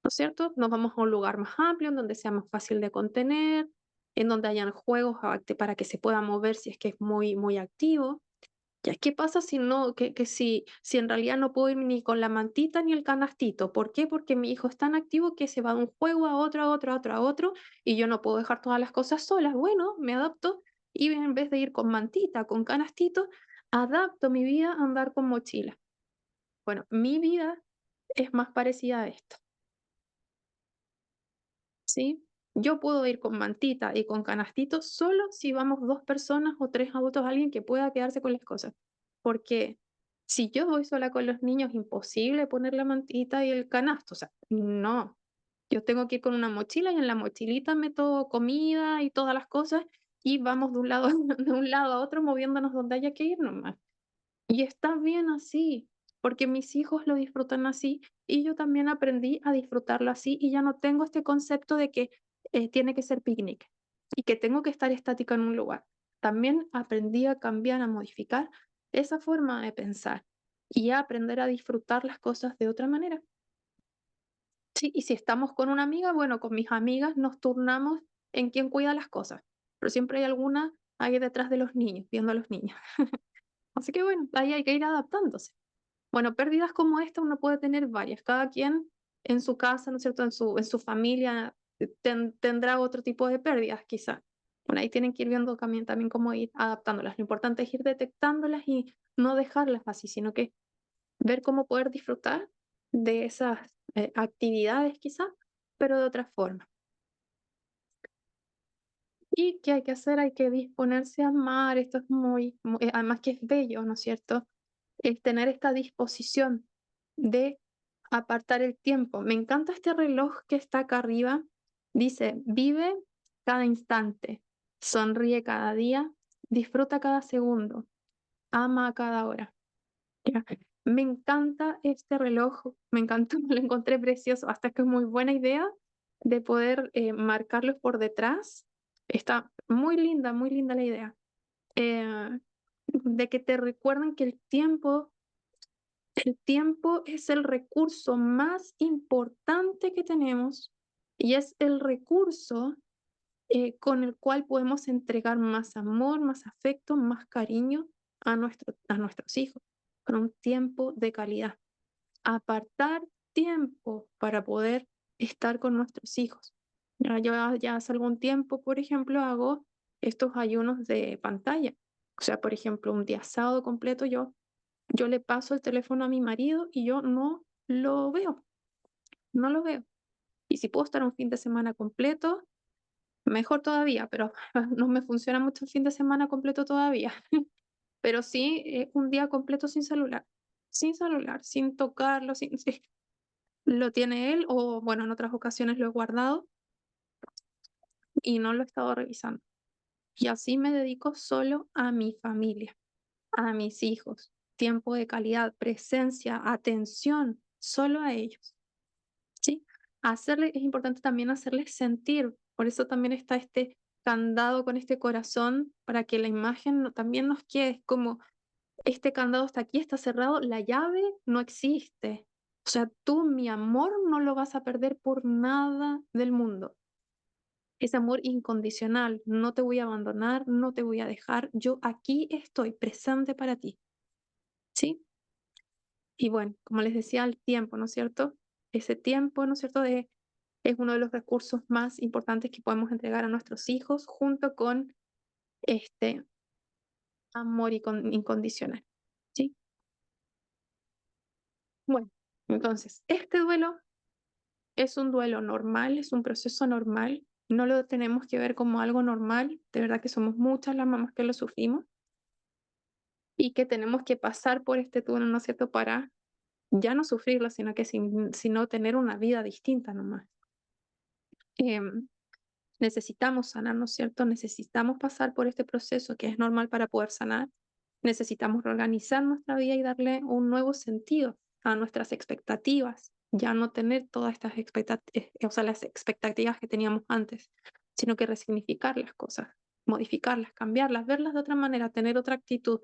¿no es cierto? Nos vamos a un lugar más amplio, en donde sea más fácil de contener, en donde hayan juegos para que se pueda mover si es que es muy activo. Ya, ¿qué pasa si no, si en realidad no puedo ir ni con la mantita ni el canastito? ¿Por qué? Porque mi hijo es tan activo que se va de un juego a otro, a otro, a otro, a otro, y yo no puedo dejar todas las cosas solas. Bueno, me adapto y en vez de ir con mantita, con canastito, adapto mi vida a andar con mochila. Bueno, mi vida es más parecida a esto, ¿sí? Yo puedo ir con mantita y con canastito solo si vamos 2 personas o 3 adultos, alguien que pueda quedarse con las cosas. Porque si yo voy sola con los niños, imposible poner la mantita y el canasto, o sea, no. Yo tengo que ir con una mochila y en la mochilita meto comida y todas las cosas y vamos de un lado de un lado a otro moviéndonos donde haya que ir nomás. Y está bien así, porque mis hijos lo disfrutan así y yo también aprendí a disfrutarlo así y ya no tengo este concepto de que tiene que ser picnic y que tengo que estar estática en un lugar. También aprendí a cambiar, a modificar esa forma de pensar y a aprender a disfrutar las cosas de otra manera. Sí, y si estamos con una amiga, bueno, con mis amigas nos turnamos en quién cuida las cosas, pero siempre hay alguna ahí detrás de los niños, viendo a los niños. Así que bueno, ahí hay que ir adaptándose. Bueno, pérdidas como esta uno puede tener varias, cada quien en su casa, ¿no es cierto? En su familia tendrá otro tipo de pérdidas quizá. Bueno, ahí tienen que ir viendo también cómo ir adaptándolas. Lo importante es ir detectándolas y no dejarlas así, sino que ver cómo poder disfrutar de esas actividades quizá, pero de otra forma. ¿Y qué hay que hacer? Hay que disponerse a amar, esto es además que es bello, ¿no es cierto? Es tener esta disposición de apartar el tiempo. Me encanta este reloj que está acá arriba. Dice, vive cada instante, sonríe cada día, disfruta cada segundo, ama a cada hora. ¿Ya? Me encanta este reloj, me encantó, lo encontré precioso, hasta que es muy buena idea de poder marcarlos por detrás. Está muy linda la idea. Eh, de que te recuerden que el tiempo es el recurso más importante que tenemos y es el recurso con el cual podemos entregar más amor, más afecto, más cariño a nuestros hijos, con un tiempo de calidad. Apartar tiempo para poder estar con nuestros hijos. Yo ya hace algún tiempo, por ejemplo, hago estos ayunos de pantalla. O sea, por ejemplo, un día sábado completo yo le paso el teléfono a mi marido y yo no lo veo, no lo veo. Y si puedo estar un fin de semana completo, mejor todavía, pero no me funciona mucho el fin de semana completo todavía. Pero sí, un día completo sin celular, sin tocarlo, sí, lo tiene él o bueno, en otras ocasiones lo he guardado y no lo he estado revisando. Y así me dedico solo a mi familia, a mis hijos. Tiempo de calidad, presencia, atención, solo a ellos. ¿Sí? Es importante también hacerles sentir, por eso también está este candado con este corazón, para que la imagen también nos quede, es como este candado está aquí, está cerrado, la llave no existe. O sea, tú, mi amor, no lo vas a perder por nada del mundo. ese amor incondicional, no te voy a abandonar, no te voy a dejar, yo aquí estoy presente para ti, ¿sí? Y bueno, como les decía, el tiempo, ¿no es cierto? Ese tiempo, ¿no es cierto? Es uno de los recursos más importantes que podemos entregar a nuestros hijos junto con este amor incondicional, ¿sí? Bueno, entonces, este duelo es un duelo normal, es un proceso normal, no lo tenemos que ver como algo normal, de verdad que somos muchas las mamás que lo sufrimos y que tenemos que pasar por este túnel, ¿no es cierto?, para ya no sufrirlo, sino que sino tener una vida distinta nomás. Em, Necesitamos sanar, ¿no es cierto? Necesitamos pasar por este proceso que es normal para poder sanar. Necesitamos reorganizar nuestra vida y darle un nuevo sentido a nuestras expectativas. Ya no tener todas estas expectativas, o sea, las expectativas que teníamos antes, sino que resignificar las cosas, modificarlas, cambiarlas, verlas de otra manera, tener otra actitud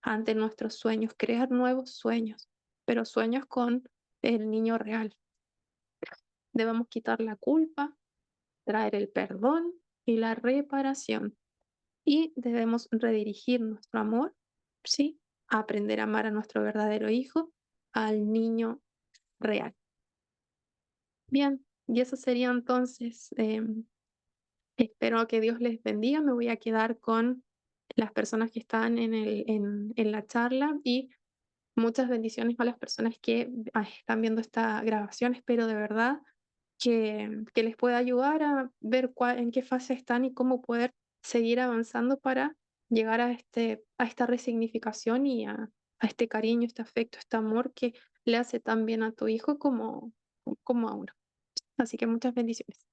ante nuestros sueños, crear nuevos sueños, pero sueños con el niño real. Debemos quitar la culpa, traer el perdón y la reparación. Y debemos redirigir nuestro amor, ¿sí? A aprender a amar a nuestro verdadero hijo, al niño real. Bien, y eso sería entonces, espero que Dios les bendiga. Me voy a quedar con las personas que están en la charla y muchas bendiciones a las personas que están viendo esta grabación. Espero de verdad que les pueda ayudar a ver en qué fase están y cómo poder seguir avanzando para llegar a esta resignificación y a este cariño, este afecto, este amor que le hace tan bien a tu hijo como a uno. Así que muchas bendiciones.